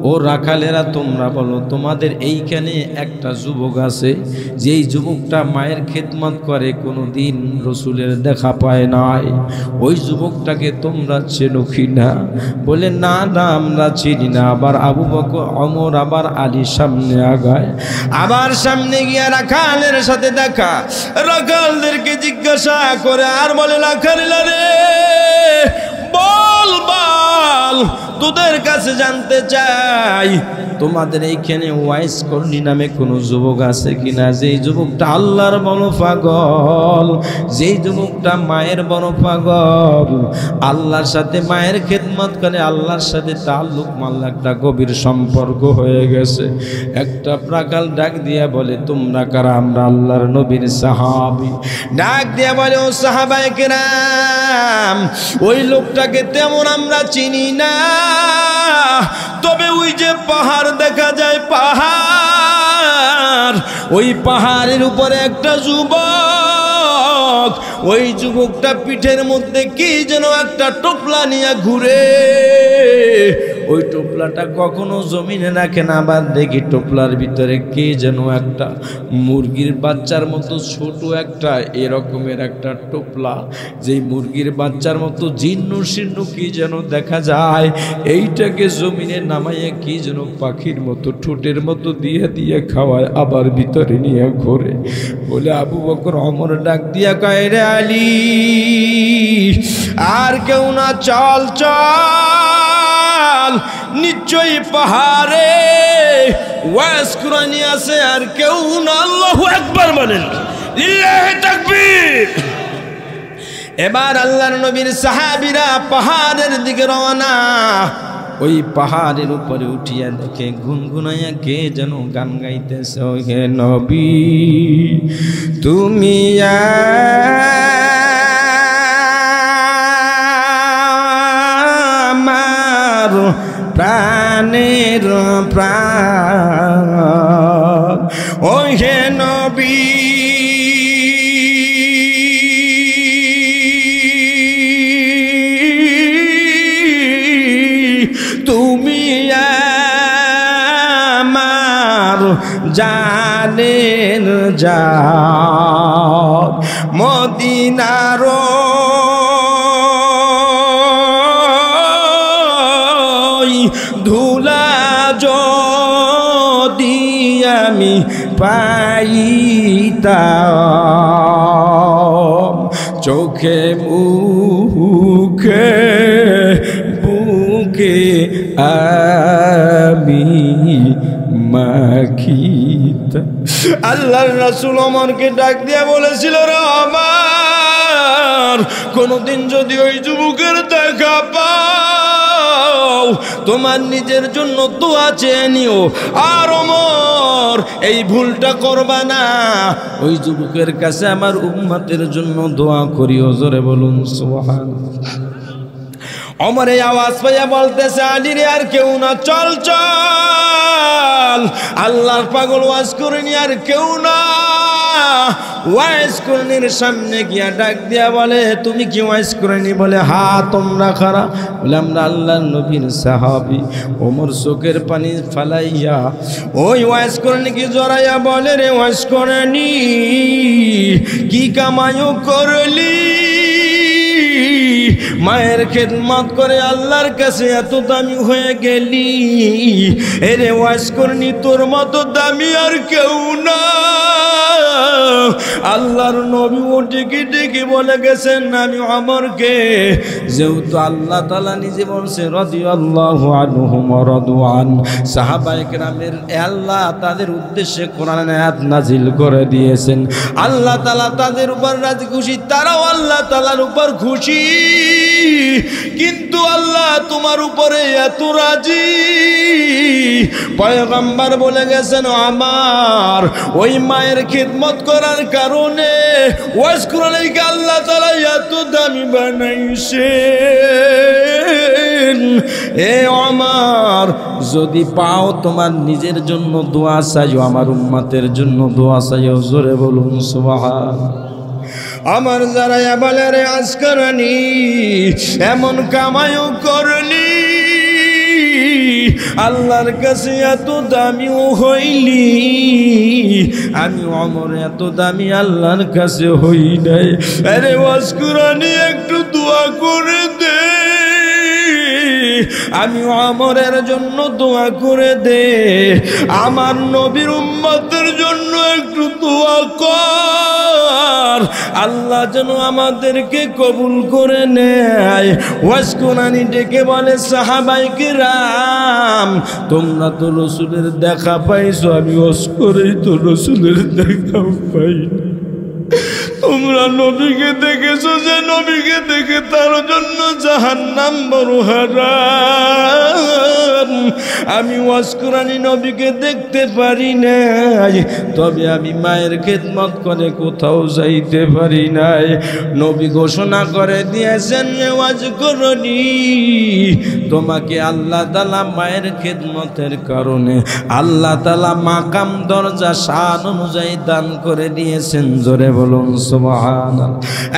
[SPEAKER 1] ও রাখালেরা তোমরা বলো, তোমাদের এইখানে একটা যুবক আছে, যেই যুবকটা মায়ের খেদমত করে, কোনো দিন রসুলের দেখা পায় নাই, ওই যুবকটাকে তোমরা চেনো কি না? বলে, না না আমরা চিনি না। আবার আবু বকর, ওমর, আবার আলী সামনে আগায়। আবার সামনে গিয়া রাখালের সাথে দেখা, রাখালদেরকে জিজ্ঞাসা করে আর বলে, রাখালেরা রে বল বল, তোদের কাছে জানতে চাই তোমাদের এইখানে ওয়াইস কর্ণী নামে কোনো যুবক আছে কিনা, যেই যুবকটা আল্লাহর বড় পাগল, যেই যুবকটা মায়ের বড় পাগল, আল্লাহর সাথে মায়ের খেদমত করে, আল্লাহর সাথে তাল্লুক মাল্লা একটা গভীর সম্পর্ক হয়ে গেছে। একটা রাখাল ডাক দিয়া বলে, তোমরা কারা? আমরা আল্লাহর নবীর সাহাবী। ডাক দিয়া বলে, ও সাহাবায়ে কেরাম, ওই লোকটাকে তেমন আমরা চিনি না, তবে ওই যে পাহাড় দেখা যায়, পাহাড়, ওই পাহাড়ের উপরে একটা যুবক, ওই যুবকটা পিঠের মধ্যে কি যেন একটা টোপলা নিয়ে ঘুরে, ওই টোপলাটা কখনো জমিনে রাখে না। আবার দেখি টোপলার ভিতরে কে যেন একটা মুরগির বাচ্চার মতো ছোট একটা এরকমের একটা টোপলা, যেই মুরগির বাচ্চার মতো জীর্ণ শীর্ণ কি যেন দেখা যায়, এইটাকে জমিনে নামাইয়া কি যেন পাখির মতো ঠোঁটের মতো দিয়ে দিয়ে খাওয়ায়, আবার ভিতরে নিয়ে ঘোরে। বলে আবু বকর ওমর ডাক দিয়া কয়, রে আলী আর কেউ না, চল চল, নিশ্চয়ই পাহাড়ে ওয়াজ কুরআনি আছে, আর কেউ না। আল্লাহু আকবার বলেন, লিল্লাহি তাকবীর। এবার আল্লাহর নবীর সাহাবীরা পাহাড়ের দিকে রওনা। ওই পাহাড়ের উপরে উঠিয়া দেখে গুনগুনাইয়া কে যেন গান গাইতেছে, হে নবী তুমি আমার প্রাণের প্রাণ, ও হে নবী তুমি আমার জানের জান, মদিনার ধুলা যদি আমি পাইতাম, চোখে মুখে বুকে আমি মাখিতাম। আল্লাহর রাসূল ওমরকে ডাক দিয়া বলেছিল, রে ওমর কোনদিন যদি ওই যুবকের দেখা পাও, তোমার নিজের জন্য দোয়া চেয়ে নিও, আর ওমর এই ভুলটা করবা না, ওই যুবকের কাছে আমার উম্মতের জন্য দোয়া করিও। জোরে বলুন সুবহানাল্লাহ। ওমর এই আওয়াজ পাইয়া বলতেছে, আলী রে আর কেউ না, চল চল, আল্লাহর পাগল ওয়াজ করেনি, আর কেউ না। ওয়াজ করেনির সামনে গিয়া ডাক দিয়া বলে, তুমি কি ওয়াজ করেনি? বলে, হা। তোমরা খারা? বলে, আমরা আল্লাহর নবীর সাহাবী। ওমর চোখের পানি ফালাইয়া ওই ওয়াজ করেনি কি জড়াইয়া বলে, রে ওয়াজ করেনি কি কামাইও করলি, মায়ের খেদমত করে আল্লাহর কাছে এত দামি হয়ে গেলি, এরে ওয়াজ করনি তোর মতো দামি আর কেউ না। আল্লাহর নবী ও ডেকে ডেকে বলে গেছেন, আমি ওমরকে, যেহেতু আল্লাহ তাআলা নিজে বলছে রাদিয়াল্লাহু আনহুম ওয়া রাদু আন, সাহাবায়ে কেরামের আল্লাহ তাদের উদ্দেশ্যে কোরআন আয়াত নাজিল করে দিয়েছেন, আল্লাহ তাআলা তাদের উপর রাজি খুশি, তারাও আল্লাহ তাআলার উপর খুশি। কিন্তু আল্লাহ তোমার উপরে এত রাজি, পয়গম্বর বলে গেছেন, আমার ওই মায়ের খিদমত করার কারণে ওয়াজ কোরআনকে আল্লাহ তাআলা এত দামি বানাইছেন। এ ওমর যদি পাও তোমার নিজের জন্য দোয়া চাইও, আমার উম্মতের জন্য দোয়া চাইও। জোরে বলুন সুবহানাল্লাহ। আমার যারা বলে, রে আজ করনি এমন কামাইও করলি, আল্লাহর কাছে এত দামিও হইলি, আমি ওমর এত দামি আল্লাহর কাছে হই নাই। আরে ওয়াজ কুরআনি একটু দোয়া করে দে, আমি ওমরের জন্য দোয়া করে দে, আমার নবীর উম্মতের জন্য একটু দোয়া কর, আল্লাহ যেন আমাদেরকে কবুল করে নেয়। ওয়াজ কুরআনি ডেকে বলে, সাহাবায়ে কিরাম তোমরা তো রাসূলের দেখা পাইছো, আমি ওয়াজ করেই তো রাসূলের দেখা পাই। তোমরা নবীকে দেখেছো, যে নবীকে দেখে তার জন্য জাহান্নাম বড় হারাম। আমি ওয়াজ কুরআনি নবীকে দেখতে পারি নাই, তবে আমি মায়ের খেদমত করে কোথাও যাইতে পারি নাই। নবী ঘোষণা করে দিয়েছেন, ওয়াজ কুরআনি তোমাকে আল্লাহ তাআলা মায়ের খেদমতের কারণে আল্লাহ তাআলা মাকাম দরজা শান অনুযায়ী দান করে দিয়েছেন। জোরে বলুন সুবহানাল্লাহ।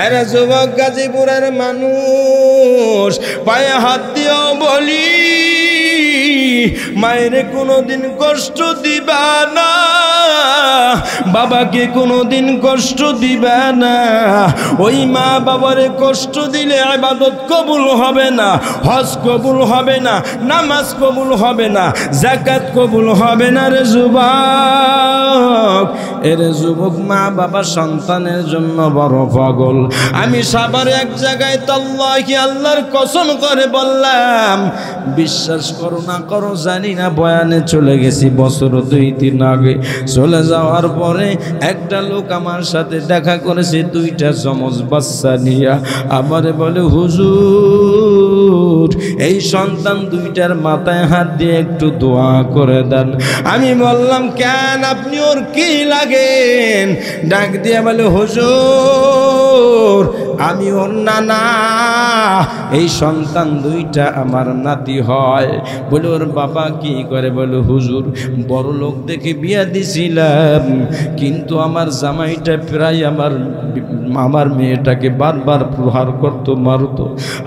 [SPEAKER 1] আরে যুবক গাজীপুরের মানুষ, পায়ে হাত দিয়েও বলি, মায়ের কোনোদিন কষ্ট দিবা না, বাবাকে কোনোদিন কষ্ট দিবা না। ওই মা বাবারে কষ্ট দিলে ইবাদত কবুল হবে না, হজ কবুল হবে না, নামাজ কবুল হবে না, যাকাত কবুল হবে না রে যুবক। এরে যুবক, মা বাবা সন্তানের জন্য বড় পাগল। আমি সাভারে এক জায়গায় তাল্লাহি আল্লাহর কসম করে বললাম, বিশ্বাস করো না করো জানি না, বয়ানে চলে গেছি বছর 2-3 আগে। চলে যাওয়ার পরে একটা লোক আমার সাথে দেখা করেছে, 2টা যমজ বাচ্চা নিয়ে। আমারে বলে, হুজুর এই সন্তান 2টার মাথায় হাত দিয়ে একটু দোয়া করে দেন। আমি বললাম, কেন, আপনি ওর কি লাগেন? ডাক দিয়ে বলে, হুজুর আমি ওর নানা, এই সন্তান 2টা আমার নাতি হয়। বলে, ওর বাবা কি করে? বলে, হুজুর বড় লোক দেখে বিয়া দিছিলাম, কিন্তু আমার জামাইটা প্রায় আমার মেয়েটাকে বারবার প্রহার করতো, মারতো।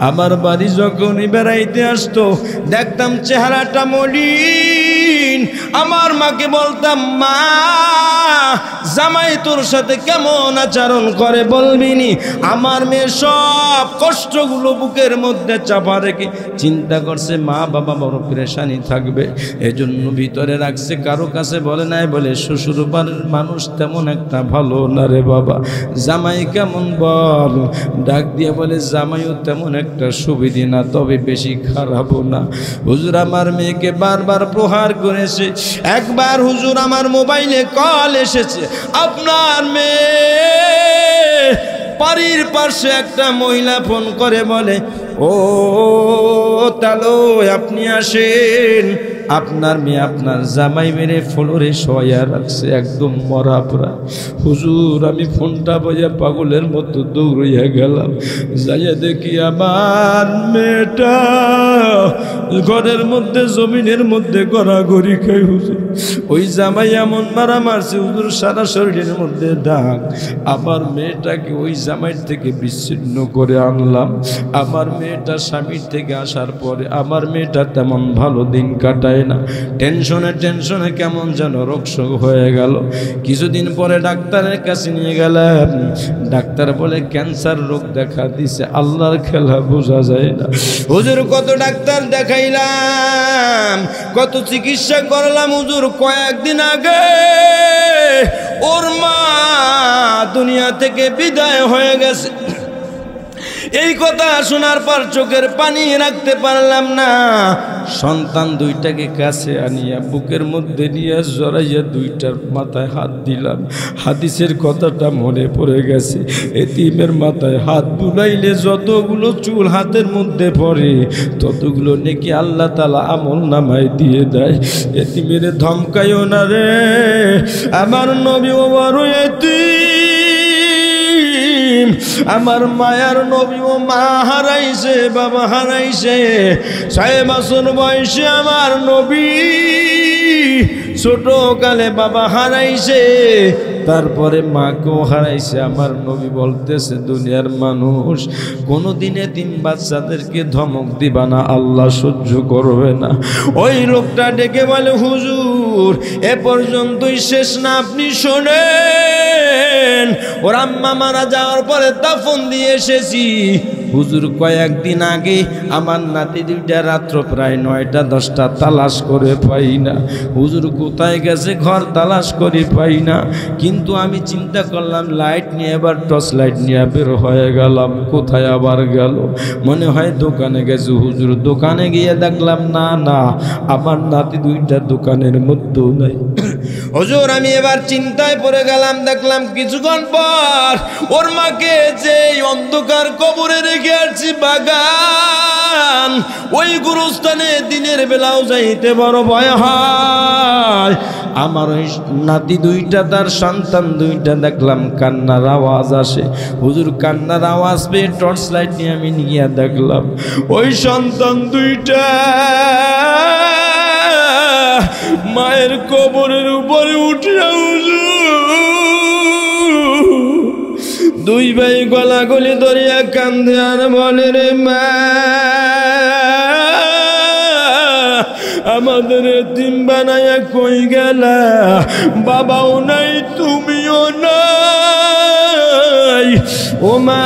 [SPEAKER 1] আমার বাড়ি যখনই বেড়াইতে আসতো দেখতাম চেহারাটা মলিন। আমার মাকে বলতাম, মা জামাই তোর সাথে কেমন আচরণ করে বলবিনি? আমার মেয়ে সব কষ্টগুলো বুকের মধ্যে চাপা রেখে চিন্তা করছে মা বাবা বড় পেরেশানি থাকবে, এজন্য ভিতরে রাখছে, কারো কাছে বলে নাই। বলে, শ্বশুর বাড়ির মানুষ তেমন একটা ভালো না রে বাবা। জামাই কেমন বল? ডাক দিয়ে বলে, জামাইও তেমন একটা সুবিধে না, তবে বেশি খারাপও না। হুজুর আমার মেয়েকে বারবার প্রহার করেছে। একবার হুজুর আমার মোবাইলে কল এসেছে, আপনার মেয়ে বাড়ির পাশে একটা মহিলা ফোন করে বলে, ও তালো আপনি আসেন, আপনার মেয়ে আপনার জামাই মেরে ফ্লোরে শোয়া রাখছে, একদম মরা পড়া। হুজুর আমি ফোনটা বাজে পাগলের মতো দৌড়িয়া গেলাম, যাইয়া দেখি আমার মেয়েটা ঘরের মধ্যে জমিনের মধ্যে গড়াগড়ি খাই। হুজুর ওই জামাই এমন মারা মারছে হুজুর, সারা শরীরের মধ্যে দাগ। আমার মেয়েটাকে ওই জামাইয়ের থেকে বিচ্ছিন্ন করে আনলাম। আমার মেয়েটা স্বামীর থেকে আসার পরে আমার মেয়েটা তেমন ভালো দিন কাটায় না, টেনশনে কেমন যেন রোগশোক হয়ে গেল। কিছুদিন পরে ডাক্তারের কাছে নিয়ে গেলাম, ডাক্তার বলে ক্যান্সার রোগ দেখা দিছে। আল্লাহর খেলা বোঝা যায় না। হুজুর কত ডাক্তার দেখাইলাম, কত চিকিৎসা করলাম। হুজুর কয়েকদিন আগে ওর মা দুনিয়া থেকে বিদায় হয়ে গেছে। এই কথা শোনার পর চোখের পানি রাখতে পারলাম না। সন্তান 2টাকে কাছে আনিয়া বুকের মধ্যে নিয়ে জড়াইয়া 2টার মাথায় হাত দিলাম। হাদিসের কথাটা মনে পড়ে গেছে, এতিমের মাথায় হাত বুলাইলে যতগুলো চুল হাতের মধ্যে পড়ে ততগুলো নাকি আল্লাহ তাআলা আমল নামায় দিয়ে দেয়। এতিমের ধমকাইও না রে, আমার নবী ও বড় এতিম, আমার মায়ার নবী ও মা হারাইছে, বাবা হারাইছে। 6 বছর বয়সে আমার নবী ছোট কালে বাবা হারাইছে, তারপরে মাকেও হারাইছে। আমার নবী বলতেছে, দুনিয়ার মানুষ কোনোদিনে 3 বাচ্চাদেরকে ধমক দিবা না, আল্লাহ সহ্য করবে না। ওই লোকটা ডেকে বলে, হুজুর এ পর্যন্তই শেষ না, আপনি শোনেন, ওর আম্মা মারা যাওয়ার পরে দাফন দিয়ে এসেছি। হুজুর কয়েকদিন আগে আমার নাতি 2টা রাত্র প্রায় 9টা 10টা তালাশ করে পাই না। হুজুর কোথায় গেছে ঘর তালাশ করে পাই না। কিন্তু আমি চিন্তা করলাম লাইট নিয়ে, এবার টর্চ লাইট নিয়ে বের হয়ে গেলাম। কোথায় আবার গেল? মনে হয় দোকানে গেছে। হুজুর দোকানে গিয়ে দেখলাম না না, আমার নাতি 2টা দোকানের মধ্যেও নাই। হুজুর আমি এবার চিন্তায় পড়ে গেলাম। দেখলাম কিছুক্ষণ পর ওর মাকে যে অন্ধকার কবরে রেখে আসছি বাগান, ওই গুরুস্থানে দিনের বেলাও যাইতে বড় ভয় হয়। আমার ওই নাতি 2টা, তার সন্তান 2টা দেখলাম কান্নার আওয়াজ আসে। হুজুর কান্নার আওয়াজ পেয়ে টর্চ লাইট নিয়ে আমি নিয়ে দেখলাম ওই সন্তান 2টা মায়ের কবরের উপরে উঠিয়া হুজুর 2 ভাই গলাগলি ধরিয়া কান্দে আর বলে, রে মা আমাদের এতিম বানায়া কই গেলা, বাবাও নাই তুমিও নাই। ও মা,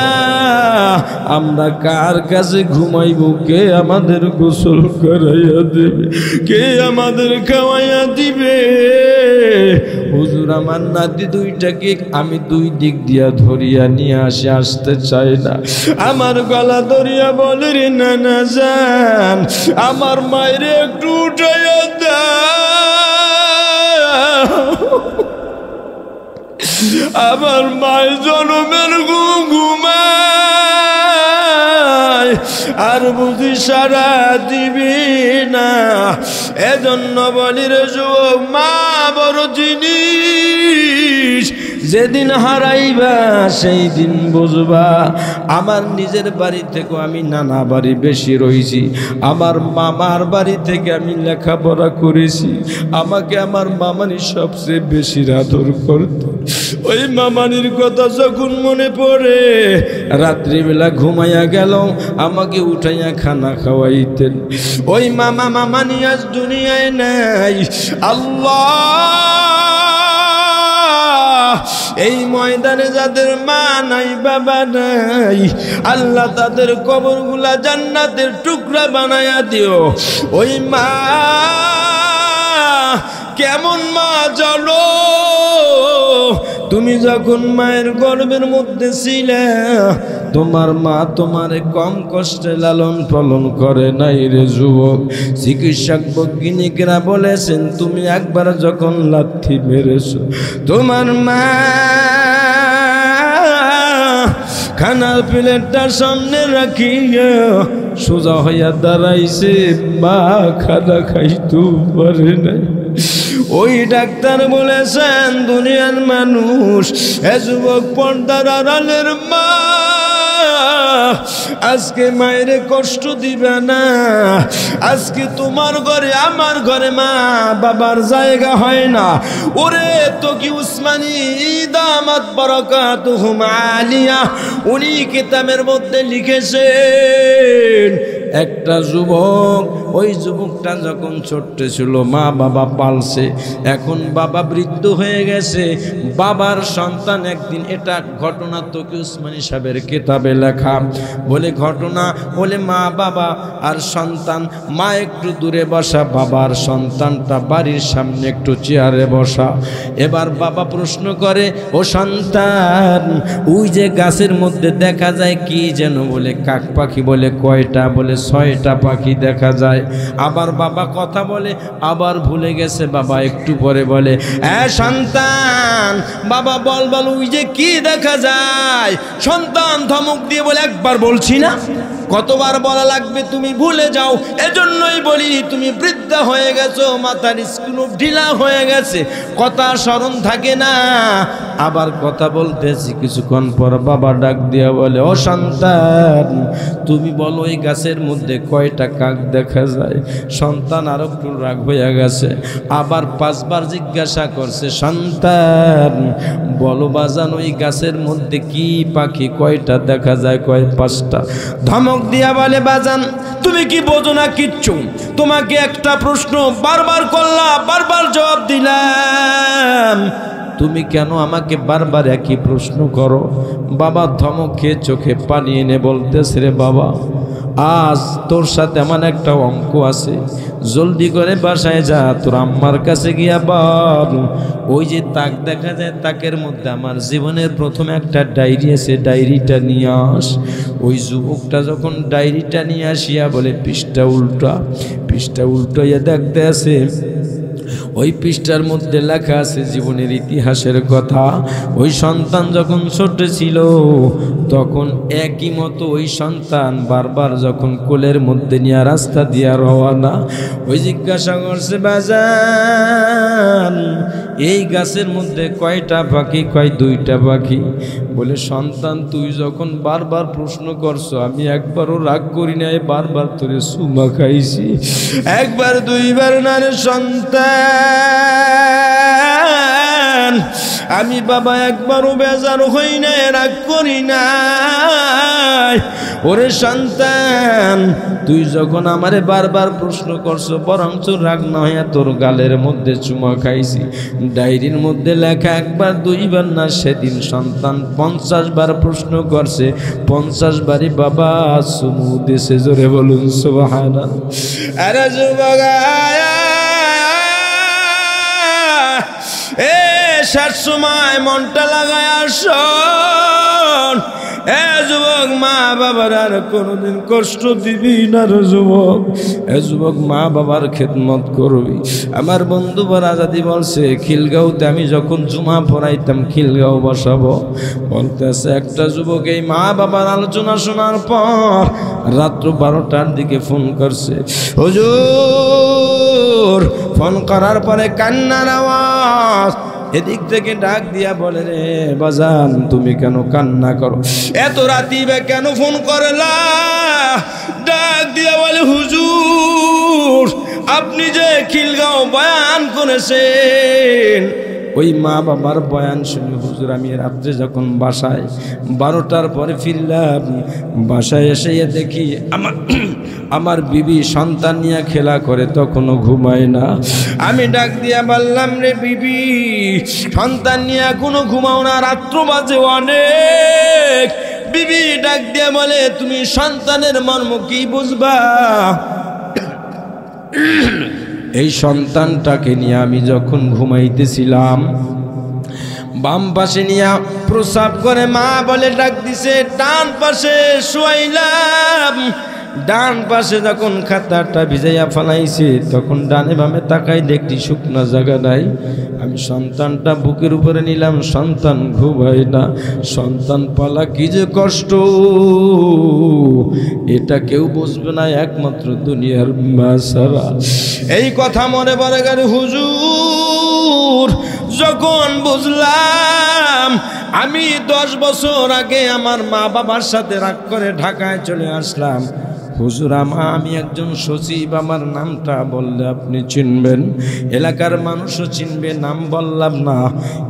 [SPEAKER 1] আমরা কার কাছে ঘুমাইব? কে আমাদের গোসল করাইয়া দিবে? কে আমাদের খাওয়াইয়া দিবে? হুজুর, আমার নাতি দুইটাকে আমি দুই দিক দিয়া ধরিয়া নিয়ে আসতে চাই না। আমার গলা ধরিয়া বলে, রে নানা যান, আমার মায়ের একটু উঠাইয়া দাও। আমার মায়ের জনমের ঘুমায়, আর বুঝি সারা দিবি না। এজন্য বলি রে যুবক, মা বড় জিনিস, যেদিন হারাইবা সেই দিন বুঝবা। আমার নিজের বাড়ি থেকে আমি নানা বাড়ি বেশি রয়েছি, আমার মামার বাড়ি থেকে আমি লেখাপড়া করেছি। আমাকে আমার মামানি সবচেয়ে বেশি আদর করত। ওই মামানির কথা যখন মনে পড়ে, রাত্রিবেলা ঘুমাইয়া গেল আমাকে উঠাইয়া খানা খাওয়াইতেন। ওই মামানি আজ দুনিয়ায় নাই। আল্লাহ, এই ময়দানে যাদের মা নাই বাবা নাই, আল্লাহ তাদের কবরগুলা জান্নাতের টুকরা বানায়া দিও। ওই মা কেমন মা জানো? তুমি যখন মায়ের গর্ভের মধ্যে ছিলে, তোমার মা তোমারে কম কষ্টে লালন পালন করে নাই রে যুবক। চিকিৎসক বৈজ্ঞানিকরা বলেছেন, তুমি একবার যখন লাথি মেরেছো, তোমার মা খানার প্লেটটা সামনে রাখিয়া সোজা হইয়া দাঁড়াইছে, মা খানা খাইতে পারে নাই। ওই ডাক্তার বলেছেন, দুনিয়ার মানুষ, এ যুবক, পর্দার আড়ালের মা আজকে মায়ের কষ্ট দিবে না। আজকে তোমার ঘরে আমার ঘরে মা বাবার জায়গা হয় না। ওরে তকি উসমানী দামাত বারাকাতুহুম আলিয়া, উনি কিতাবের মধ্যে লিখেছেন, একটা যুবক, ওই যুবকটা যখন ছোট্ট ছিল মা বাবা পালছে, এখন বাবা বৃদ্ধ হয়ে গেছে, বাবার সন্তান একদিন, এটা ঘটনা তকি উসমানী সাহেবের কিতাবে লেখা, বলে ঘটনা, বলে মা বাবা আর সন্তান, মা একটু দূরে বসা, বাবার সন্তানটা বাড়ির সামনে একটু চেয়ারে বসা। এবার বাবা প্রশ্ন করে, ও সন্তান, ওই যে গাছের মধ্যে দেখা যায় কি যেন? বলে কাক পাখি। বলে কয়টা? বলে 6টা পাখি দেখা যায়। আবার বাবা কথা বলে, আবার ভুলে গেছে। বাবা একটু পরে বলে, সন্তান, বাবা বল বল, ওই যে কি দেখা যায়? সন্তান ধমক দিয়ে বলে, একবার বলছি না, কতবার বলা লাগবে, তুমি ভুলে যাও। এজন্যই বলি, তুমি বৃদ্ধা হয়ে গেছো, মাথার স্ক্রু ঢিলা হয়ে গেছে, কথা স্মরণ থাকে না। আবার কথা বলতেছি, কিছুক্ষণ পর বাবা ডাক দিয়া বলে, ও সন্তান, তুমি বলো এই গাছের মধ্যে কয়টা কাক দেখা যায়? সন্তান আরো একটু রাগ হয়ে গেছে, আবার 5বার জিজ্ঞাসা করছে, সন্তান বলো বাজান, ওই গাছের মধ্যে কি পাখি কয়টা দেখা যায়? কয় 5টা। ধমক দিয়া বলে, বাজান তুমি কি বোঝো না কিচ্ছু? তোমাকে একটা প্রশ্ন বারবার করলাম, বারবার জবাব দিলাম, তুমি কেন আমাকে বারবার একই প্রশ্ন করো? বাবা ধমক খেয়ে চোখে পানি এনে বলতেছে, রে বাবা, আজ তোর সাথে এমন একটা অঙ্ক আছে, জলদি করে বাসায় যা, তোর আম্মার কাছে গিয়া বল, ওই যে তাক দেখা যায়, তাকের মধ্যে আমার জীবনের প্রথম একটা ডায়েরি আছে, ডায়েরিটা নিয়ে আস। ওই যুবকটা যখন ডায়েরিটা নিয়ে আসিয়া বলে, পৃষ্ঠা উল্টাইয়া দেখতে আছে, ওই পৃষ্ঠার মধ্যে লেখা আছে জীবনের ইতিহাসের কথা। ওই সন্তান যখন ছোট ছিল, তখন একই মতো ওই সন্তান বারবার যখন কোলের মধ্যে নিয়ে রাস্তা দিয়া রওয়ানা, ওই জিজ্ঞাসা করছে, বাজান এই গাছের মধ্যে কয়টা পাখি? কয় 2টা পাখি। বলে সন্তান, তুই যখন বারবার প্রশ্ন করছো, আমি একবারও রাগ করি নাই, বারবার তোরে সুমা খাইছি, 1বার 2বার না রে সন্তান। আমি বাবা একবারও বেজার হই নাই, রাগ করি নাই। ওরে সন্তান, তুই যখন আমারে বারবার প্রশ্ন করছো, বরঞ্চ রাগ না হইয়া তোর গালের মধ্যে চুমা খাইছি। ডায়েরির মধ্যে লেখা একবার দুইবার না, সেদিন সন্তান 50 বার প্রশ্ন করছে, 50 বারই বাবা চুমু দিছে। জোরে বলুন সুবহানাল্লাহ। আরে যুবক এ শেষ সময় মনটা লাগায় শোন। এ যুবক, মা বাবার আর কোনোদিন কষ্ট দিবি না রে যুবক। এ যুবক, মা বাবার খেদমত করবি। আমার বন্ধু আজাদি বলছে, খিলগাঁওতে আমি যখন জুমা পড়াইতাম খিলগাঁও বসাবো, বলতেছে একটা যুবক এই মা বাবার আলোচনা শোনার পর রাত্র 12টার দিকে ফোন করছে। হুজুর, ফোন করার পরে কান্নার আওয়াজ। এদিক থেকে ডাক দিয়া বলে, রে বাজান, তুমি কেন কান্না করো? এত রাতি বা কেন ফোন করলা? ডাক দিয়া বলে, হুজুর, আপনি যে খিলগাঁও বয়ান করেছেন, ওই মা বাবার বয়ান শুনে হুজুর আমি রাত্রে যখন বাসায় 12টার পরে ফিরলাম, বাসায় এসে দেখি আমার বিবি সন্তান নিয়ে খেলা করে, তখনও ঘুমায় না। আমি ডাক দিয়া বললাম, রে বিবি, সন্তান নিয়ে এখনো ঘুমাও না? রাত্র বাজে অনেক। বিবি ডাক দিয়া বলে, তুমি সন্তানের মর্ম কি বুঝবা? এই সন্তানটাকে নিয়ে আমি যখন ঘুমাইতেছিলাম, বাম পাশে নিয়ে প্রসাব করে মা বলে ডাক দিছে, ডান পাশে শুয়াইলাম। ডান পাশে যখন খাতাটা ভিজাইয়া ফেলাইছে, তখন ডানে বামে তাকাই দেখি শুকনা জায়গা নাই। আমি সন্তানটা বুকের উপরে নিলাম, সন্তান ঘুমায় না। সন্তান পালা কি যে কষ্ট, এটা কেউ বুঝবে না একমাত্র দুনিয়ার মা ছাড়া। এই কথা মনে পড়ে গেল হুজুর, যখন বুঝলাম আমি 10 বছর আগে আমার মা বাবার সাথে রাগ করে ঢাকায় চলে আসলাম। হুজুর, আমি একজন সচিব, আমার নামটা বললে আপনি চিনবেন, এলাকার মানুষও চিনবে, নাম বললাম না।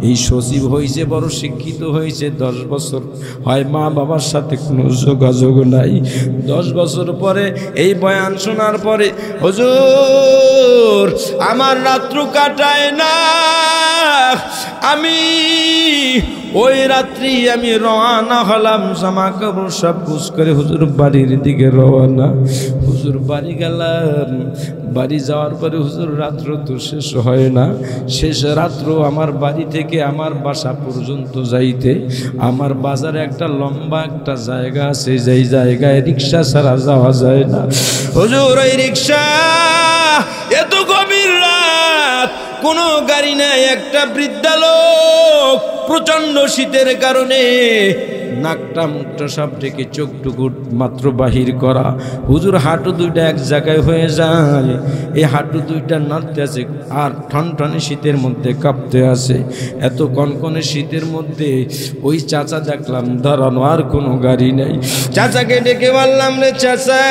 [SPEAKER 1] এই সচিব হয়েছে, বড় শিক্ষিত হয়েছে, 10 বছর হয় মা বাবার সাথে কোনো যোগাযোগ নাই। 10 বছর পরে এই বয়ান শোনার পরে হুজুর আমার রাত্র কাটায় না। আমি ওই রাত্রি আমি রওনা হলাম, জামা কাপড় সব কুচ করে হুজুর বাড়ির দিকে রওনা। হুজুর বাড়ি গেলাম। বাড়ি যাওয়ার পরে হুজুর রাত্র তো শেষ হয় না। শেষ রাত্র আমার বাড়ি থেকে আমার বাসা পর্যন্ত যাইতে আমার বাজারে একটা লম্বা একটা জায়গা আছে, যেই জায়গায় রিক্সা ছাড়া যাওয়া যায় না। হুজুর ওই রিক্সা, এত গভীর রাত, কোনো গাড়ি নাই। একটা বৃদ্ধা লোক প্রচন্ড শীতের কারণে নাকটা মুখটা সব থেকে চোখটুকু মাত্র বাহির করা। হুজুর হাঁটু দুইটা এক জায়গায় হয়ে যায়। এই হাঁটু দুইটা নাড়তে আছে আর ঠনঠনে শীতের মধ্যে কাঁপতে আছে। এত কনকনে শীতের মধ্যে ওই চাচা দেখলাম দাঁড়ানো, আর কোনো গাড়ি নেই। চাচাকে ডেকে বললাম, রে চাচা,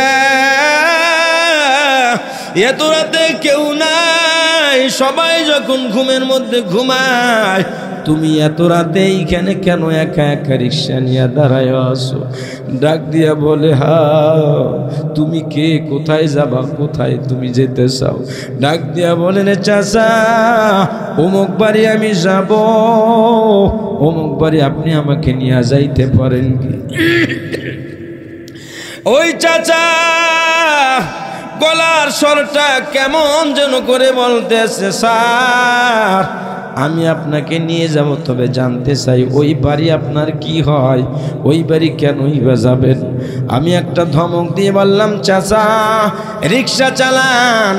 [SPEAKER 1] এত রাতে কেউ নাই, সবাই যখন ঘুমের মধ্যে ঘুমায়, তুমি এত রাতে এইখানে কেন একা একা রিক্সা নিয়ে দাঁড়ায় আসো? ডাক দিয়া বলে, হা, তুমি কে, কোথায় যাবা, কোথায় তুমি যেতে চাও? ডাক দিয়া বলে, রে চাচা, অমুক বাড়ি আমি যাব, অমুক বাড়ি আপনি আমাকে নিয়ে যাইতে পারেন কি? ওই চাচা গলার স্বরটা কেমন যেন করে বলতেছে, স্যার আমি আপনাকে নিয়ে যাব, তবে জানতে চাই ওই বাড়ি আপনার কি হয়, ওই বাড়ি কেনই বা যাবেন? আমি একটা ধমক দিয়ে বললাম, চাচা রিক্সা চালান,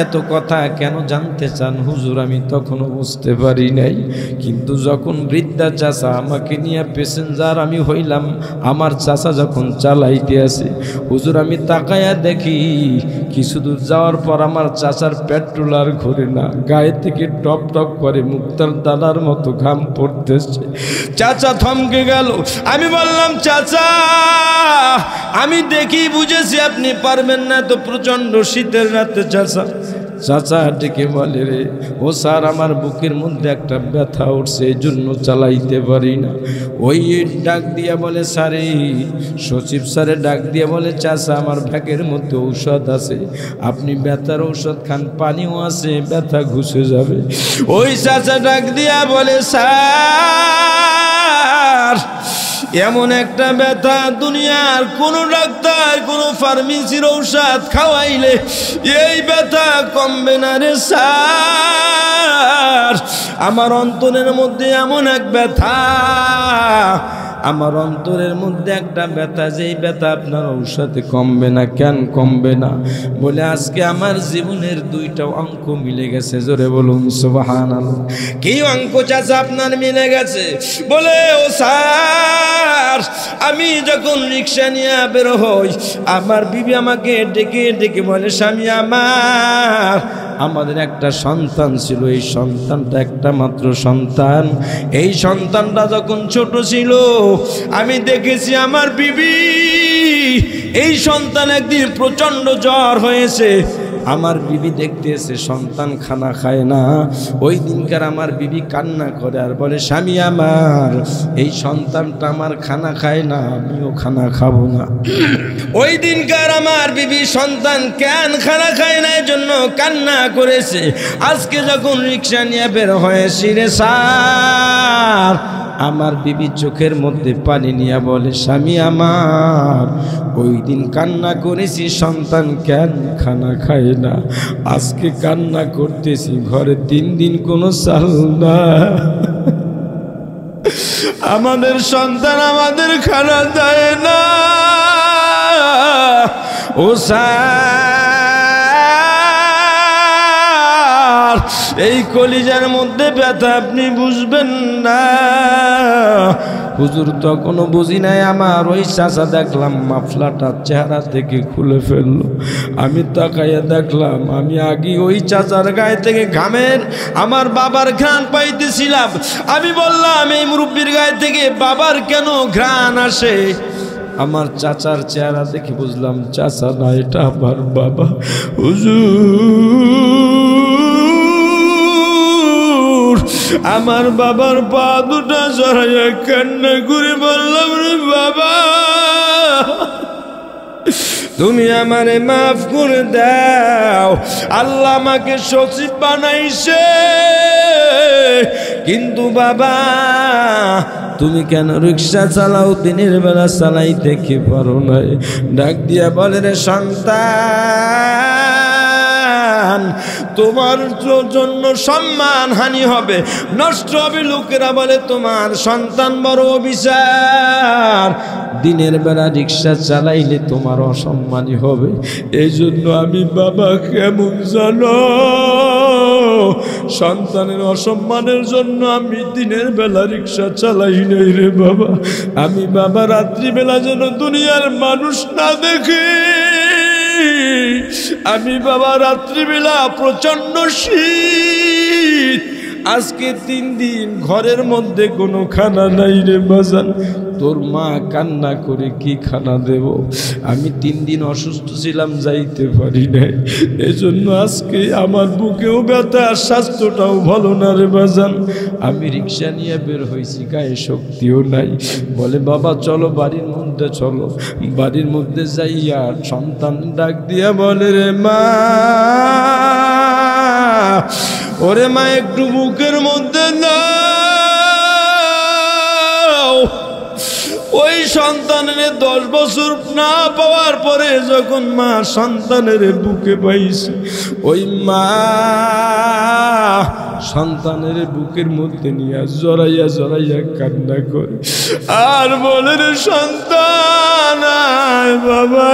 [SPEAKER 1] এত কথা কেন জানতে চান? হুজুর আমি তখনও বুঝতে পারি নাই, কিন্তু যখন বৃদ্ধা চাচা আমাকে নিয়ে প্যাসেঞ্জার আমি হইলাম, আমার চাচা যখন চালাইতে আছে, হুজুর আমি তাকায়া দেখি কিছু দূর যাওয়ার পর আমার চাচার পেট্রোল আর ঘুরে না, গায়ে থেকে টপ টপ করে মুক্তার দানার মতো ঘাম পড়তেছে। চাচা থমকে গেল। আমি বললাম, চাচা আমি দেখি বুঝেছি আপনি পারবেন না, তো প্রচন্ড শীতের রাতে চাচা চাচা ডেকে বলে, রে ও স্যার আমার বুকের মধ্যে একটা ব্যথা উঠছে, এই জন্য চালাইতে পারি না। ওই ডাক দিয়া বলে, স্যারে সচিব স্যারে ডাক দিয়া বলে, চাচা আমার ব্যাগের মধ্যে ঔষধ আছে, আপনি ব্যথার ঔষধ খান, পানিও আছে, ব্যথা ঘুষে যাবে। ওই চাচা ডাক দিয়া বলে, স্যার এমন একটা ব্যথা দুনিয়ার কোন ডাক্তার কোন ফার্মেসির ঔষধ খাওয়াইলে এই ব্যথা কমবে না রে স্যার। আমার অন্তরের মধ্যে এমন এক ব্যথা, আমার অন্তরের মধ্যে একটা ব্যথা, যেই ব্যথা আপনার ঔষধে কমবে না। কেন কমবে না? বলে আজকে আমার জীবনের দুইটা অঙ্ক মিলে গেছে। জোরে বলুন সুবহানাল্লাহ। কি অঙ্ক চাচা আপনার মিলে গেছে? বলে, ও স্যার আমি যখন রিক্সা নিয়ে বের হই, আমার বিবি আমাকে ডেকে ডেকে বলে, স্বামী আমাদের একটা সন্তান ছিল, এই সন্তানটা একটা মাত্র সন্তান, এই সন্তানটা যখন ছোট ছিল আমি দেখেছি আমার বিবি, এই সন্তান একদিন প্রচন্ড জ্বর হয়েছে, আমার বিবি দেখতেছে সন্তান খানা খায় না, ওই দিনকার আমার বিবি কান্না করে আর বলে, স্বামী আমার এই সন্তানটা আমার খানা খায় না, আমিও খানা খাবো না। ওই দিনকার আমার বিবি সন্তান কেন খানা খায় না এই জন্য কান্না করেছে। আজকে যখন রিক্সা নিয়ে বের হয়েছি রে স্যার, আমার বিবি চোখের মধ্যে পানি নিয়ে বলে, স্বামী আমার ওই দিন কান্না করেছি সন্তান কেন খানা খায় না, আজকে কান্না করতেছি ঘরে 3 দিন কোনো চাল না, আমাদের সন্তান আমাদের খানা দেয় না। ও স্যার এই কলিজার মধ্যে ব্যথা আপনি বুঝবেন না। হুজুর তখনও বুঝি নাই, আমার ওই চাচা দেখলাম মাফলাটা চেহারা থেকে খুলে ফেললো, আমি তাকাইয়া দেখলাম আমি আগে ওই চাচার গায়ে থেকে ঘামের আমার বাবার ঘ্রাণ পাইতেছিলাম। আমি বললাম, এই মুরব্বীর গায়ে থেকে বাবার কেন ঘ্রাণ আসে? আমার চাচার চেহারা দেখে বুঝলাম চাচা না, এটা আমার বাবা। হুজুর আমার বাবার পা দুটা জড়াইয়া কান্না করে বললাম, রে বাবা তুমি আমারে মাফ করে দাও, আল্লাহ আমাকে সচিব বানাইছে, কিন্তু বাবা তুমি কেন রিক্সা চালাও, দিনের বেলা চালাইতে কি পারো না? ডাক দিয়া বলে, রে সন্তান তোমার জন্য সম্মান হানি হবে, নষ্ট হবে, লোকেরা বলে তোমার সন্তান বড় অবিচার, দিনের বেলা রিক্সা চালাইলে তোমার অসম্মানী হবে। এই জন্য আমি বাবা কেমন জানো, সন্তানের অসম্মানের জন্য আমি দিনের বেলা রিক্সা চালাই নাই রে বাবা। আমি বাবা রাত্রিবেলা যেন দুনিয়ার মানুষ না দেখে, আমি বাবা রাত্রিবেলা প্রচন্ড শীত, আজকে 3 দিন ঘরের মধ্যে কোনো খানা নাই রে বাজান, তোর মা কান্না করে কি খানা দেব? আমি 3 দিন অসুস্থ ছিলাম, যাইতে পারি নাই, এজন্য আজকে আমার বুকেও ব্যথা, স্বাস্থ্যটাও ভালো না রে বাজান। আমি রিক্সা নিয়ে বের হয়েছি, গায়ে শক্তিও নাই। বলে, বাবা চলো বাড়ির মধ্যে চলো। বাড়ির মধ্যে যাইয়া সন্তান ডাক দিয়া বলে, রে মা, ওরে মা একটু বুকের মধ্যে নাও। ওই সন্তানের 10 বছর না পাওয়ার পরে যখন মা সন্তানের বুকে পাইছে, ওই মা সন্তানের বুকের মধ্যে নিয়ে জড়াইয়া জড়াইয়া কান্না করে আর বলে, রে সন্তান বাবা,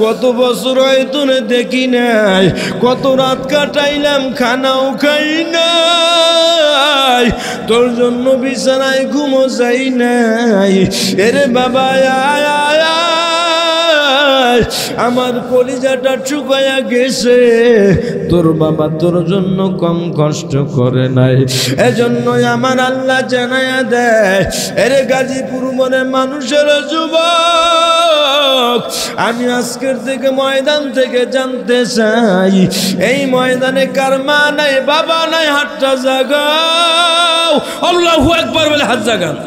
[SPEAKER 1] কত বছর হয়তো দেখি নাই, কত রাত কাটাইলাম, খানাও খাই নাই, তোর জন্য বিছানায় ঘুমো যাই নাই, এরে বাবা নাই, আমার কলিজাটা শুকায়া গেছে। তোর বাবা তোর জন্য কম কষ্ট করে নাই, এজন্যই আমার আল্লাহ জানায়া দেয়, এরে গাজীপুর মনের মানুষের যুবক, আমি আজকের থেকে ময়দান থেকে জানতে চাই, এই ময়দানে কার মা নাই বাবা নাই, হাতটা জাগাও। আল্লাহু আকবার বলে হাত জাগান।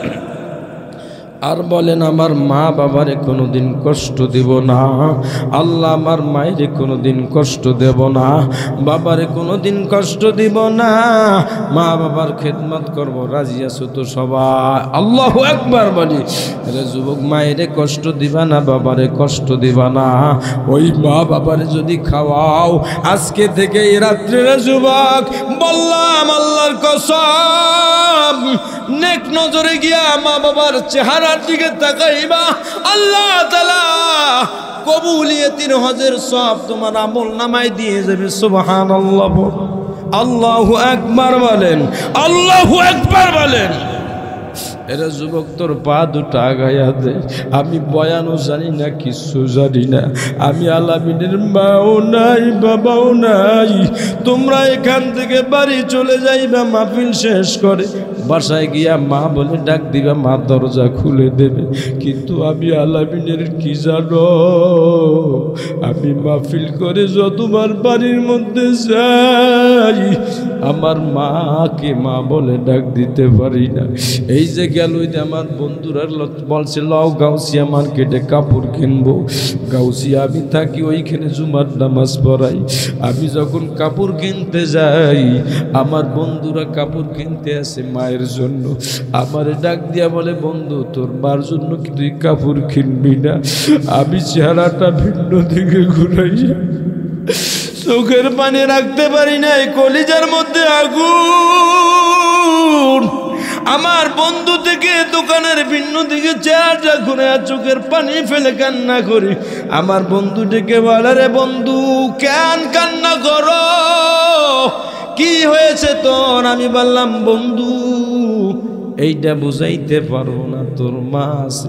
[SPEAKER 1] আর বলেন আমার মা বাবারে কোনোদিন কষ্ট দেব না, আল্লাহ আমার মায়েরে কোনোদিন কষ্ট দেব না, বাবারে কোনোদিন কষ্ট দিব না, মা বাবার খেদমত করব। রাজি আছো তো সবাই? আল্লাহু আকবার বলি। রে যুবক, মায়েরে কষ্ট দিবা না, বাবারে কষ্ট দিবা না। ওই মা বাবারে যদি খাওয়াও, আজকে থেকে এই রাত্রে রে যুবক বললাম আল্লাহর কসম, নেক নজরে গিয়া মা বাবার চেহারার দিকে তাকাইবা, আল্লাহ তাআলা কবুলিয়তের হজের সব তোমার আমল নামায় দিয়ে যাবে। সুবহানাল্লাহ, আল্লাহু আকবার বলেন, আল্লাহু আকবার বলেন। এরা যুবক তোর পা দুটো আগাইয়া দে, আমি বয়ানও জানি না, কিছু জানি না, আমি আলামিনের মাও নাই বাবাও নাই, তোমরা এখান থেকে বাড়ি চলে যাইবা, মাহফিল শেষ করে বাসায় গিয়া মা বলে ডাক দিবা, মা দরজা খুলে দেবে। কিন্তু আমি আলামিনের কি জানো, আমি মাহফিল করে যতবার বাড়ির মধ্যে যাই, আমার মাকে মা বলে ডাক দিতে পারি না। এই যে গেল আমার বন্ধুরা বলছে লাও গাউসিয়া মার্কেটে কাপড় কিনবো, গাউসিয়া আমি থাকি ওইখানে জুমার নামাজ পড়াই। আমি যখন কাপড় কিনতে যাই, আমার বন্ধুরা কাপড় কিনতে আসে মায়ের জন্য, আমারে ডাক দিয়া বলে বন্ধু তোর মার জন্য কি তুই কাপড় কিনবি না? আমি চেহারাটা ভিন্ন দিকে ঘুরাই, চোখের পানি রাখতে পারি না, কলিজার মধ্যে আগুন। আমার বন্ধু থেকে দোকানের ভিন্ন দিকে চেহারাটা ঘুরে চোখের পানি ফেলে কান্না করি। আমার বন্ধু ডেকে বলে, রে বন্ধু কেন কান্না করো, কি হয়েছে তোর? আমি বললাম বন্ধু এইটা বুঝাইতে পারবো না, তোর মা আছে,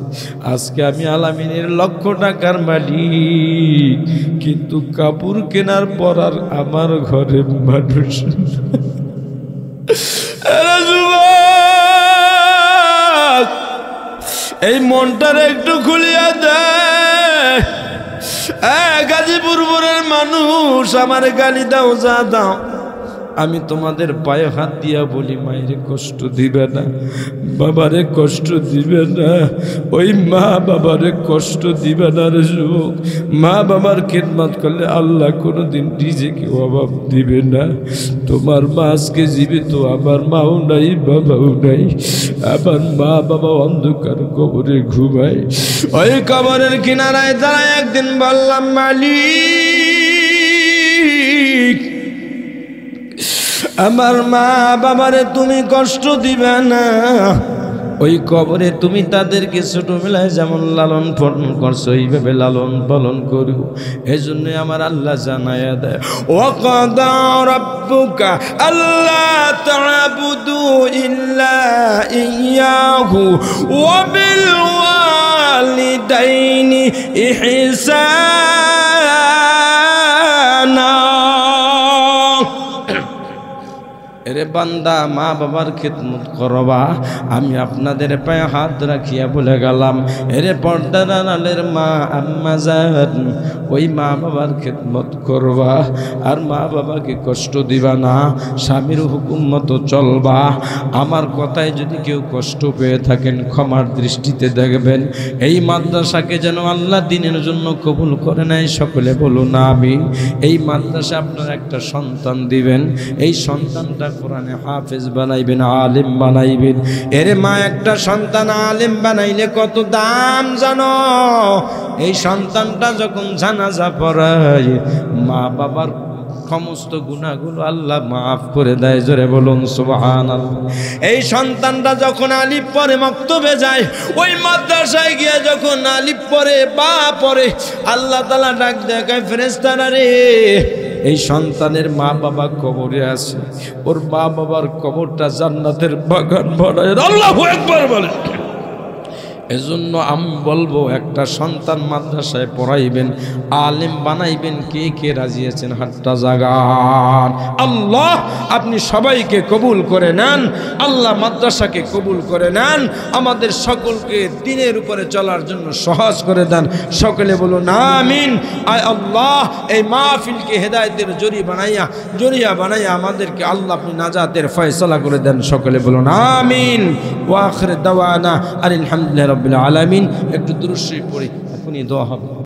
[SPEAKER 1] আজকে আমি আলামিনের লক্ষ টাকার মালিক, কিন্তু কাপড় কেনার পর আর আমার ঘরে মানুষ। এই মনটার একটু খুলিয়া দেয়। গাজীপুর মোড়ের মানুষ আমার গালি দাও যা দাও, আমি তোমাদের পায়ে হাত দিয়া বলি মায়েরে কষ্ট দিবে না, বাবারে কষ্ট দিবে না, ওই মা বাবারে কষ্ট দিবে না রে যুবক। মা বাবার খেদমত করলে আল্লাহ কোনোদিন নিজেকে অভাব দিবে না। তোমার মা আজকে জীবিত, আমার মাও নাই বাবাও নাই, আমার মা বাবা অন্ধকার কবরে ঘুমায়। ওই কবরের কিনারায় দাঁড়ায় একদিন বললাম মালিক, আমার মা বাবারে তুমি কষ্ট দিবে না, ওই কবরে তুমি তাদেরকে ছোটবেলায় যেমন লালন পালন করছো এইভাবে লালন পালন করো। এই জন্য আমার আল্লাহ জানায়া দেয়, ওয়াকাদা রাব্বুকা আল্লা তা'বুদু ইল্লা ইয়্যাহু ওয়া বিল ওয়ালিদাইনি ইহসানা। এরে বান্দা মা বাবার খেদমত করবা, আমি আপনাদের পায়ে হাত রাখিয়া বলে গেলাম, এরে পর্দার আড়ালের মা আম্মা জান, ওই মা বাবার খেদমত করবা, আর মা বাবাকে কষ্ট দিবা না, স্বামীর হুকুম মতো চলবা। আমার কথায় যদি কেউ কষ্ট পেয়ে থাকেন ক্ষমার দৃষ্টিতে দেখবেন। এই মাদ্রাসাকে যেন আল্লাহ দিনের জন্য কবুল করে নেয়, সকলে বলুন আমিন। এই মাদ্রাসা আপনার একটা সন্তান দিবেন, এই সন্তানটা কোরআনে হাফেজ বানাইবেন, আলেম বানাইবেন। এরে মা একটা সন্তান আলেম বানাইলে কত দাম জানো? এই সন্তানটা যখন জানাজা পড়ায়, মা বাবার সমস্ত গুনাহগুলো আল্লাহ মাফ করে দেয়। জোরে বলুন সুবহানাল্লাহ। এই সন্তানটা যখন আলিফ পড়ে মক্তবে যায়, ওই মাদ্রাসায় গিয়ে যখন আলিফ পড়ে বা পড়ে, আল্লাহ তাআলা ডাক দেখায়, ফেরেশতারা রে এই সন্তানের মা বাবা কবরে আছে, ওর মা বাবার কবরটা জান্নাতের বাগান বানায়। আল্লাহু আকবার বলে। এজন্য আমি বলবো একটা সন্তান মাদ্রাসায় পড়াইবেন, আলেম বানাইবেন, কে কে রাজি আছেন হাতটা জাগান। আল্লাহ আপনি সবাইকে কবুল করে নেন, আল্লাহ মাদ্রাসাকে কবুল করে নেন, আমাদের সকলকে দ্বীনের উপরে চলার জন্য সহজ করে দেন। সকলে বলুন আমিন। আয় আল্লাহ এই মাহফিলকে হেদায়েতের জরিয়া বানাইয়া আমাদেরকে আল্লাহ আপনি নাজাতের ফয়সালা করে দেন। সকলে বলুন আমিন। ওয়া আখির দাওয়ানা আলহামদুলিল্লাহি রাব্বিল আলামিন। একটু দুরূদ শরীফ পড়ি, এখনই দোয়া হবে।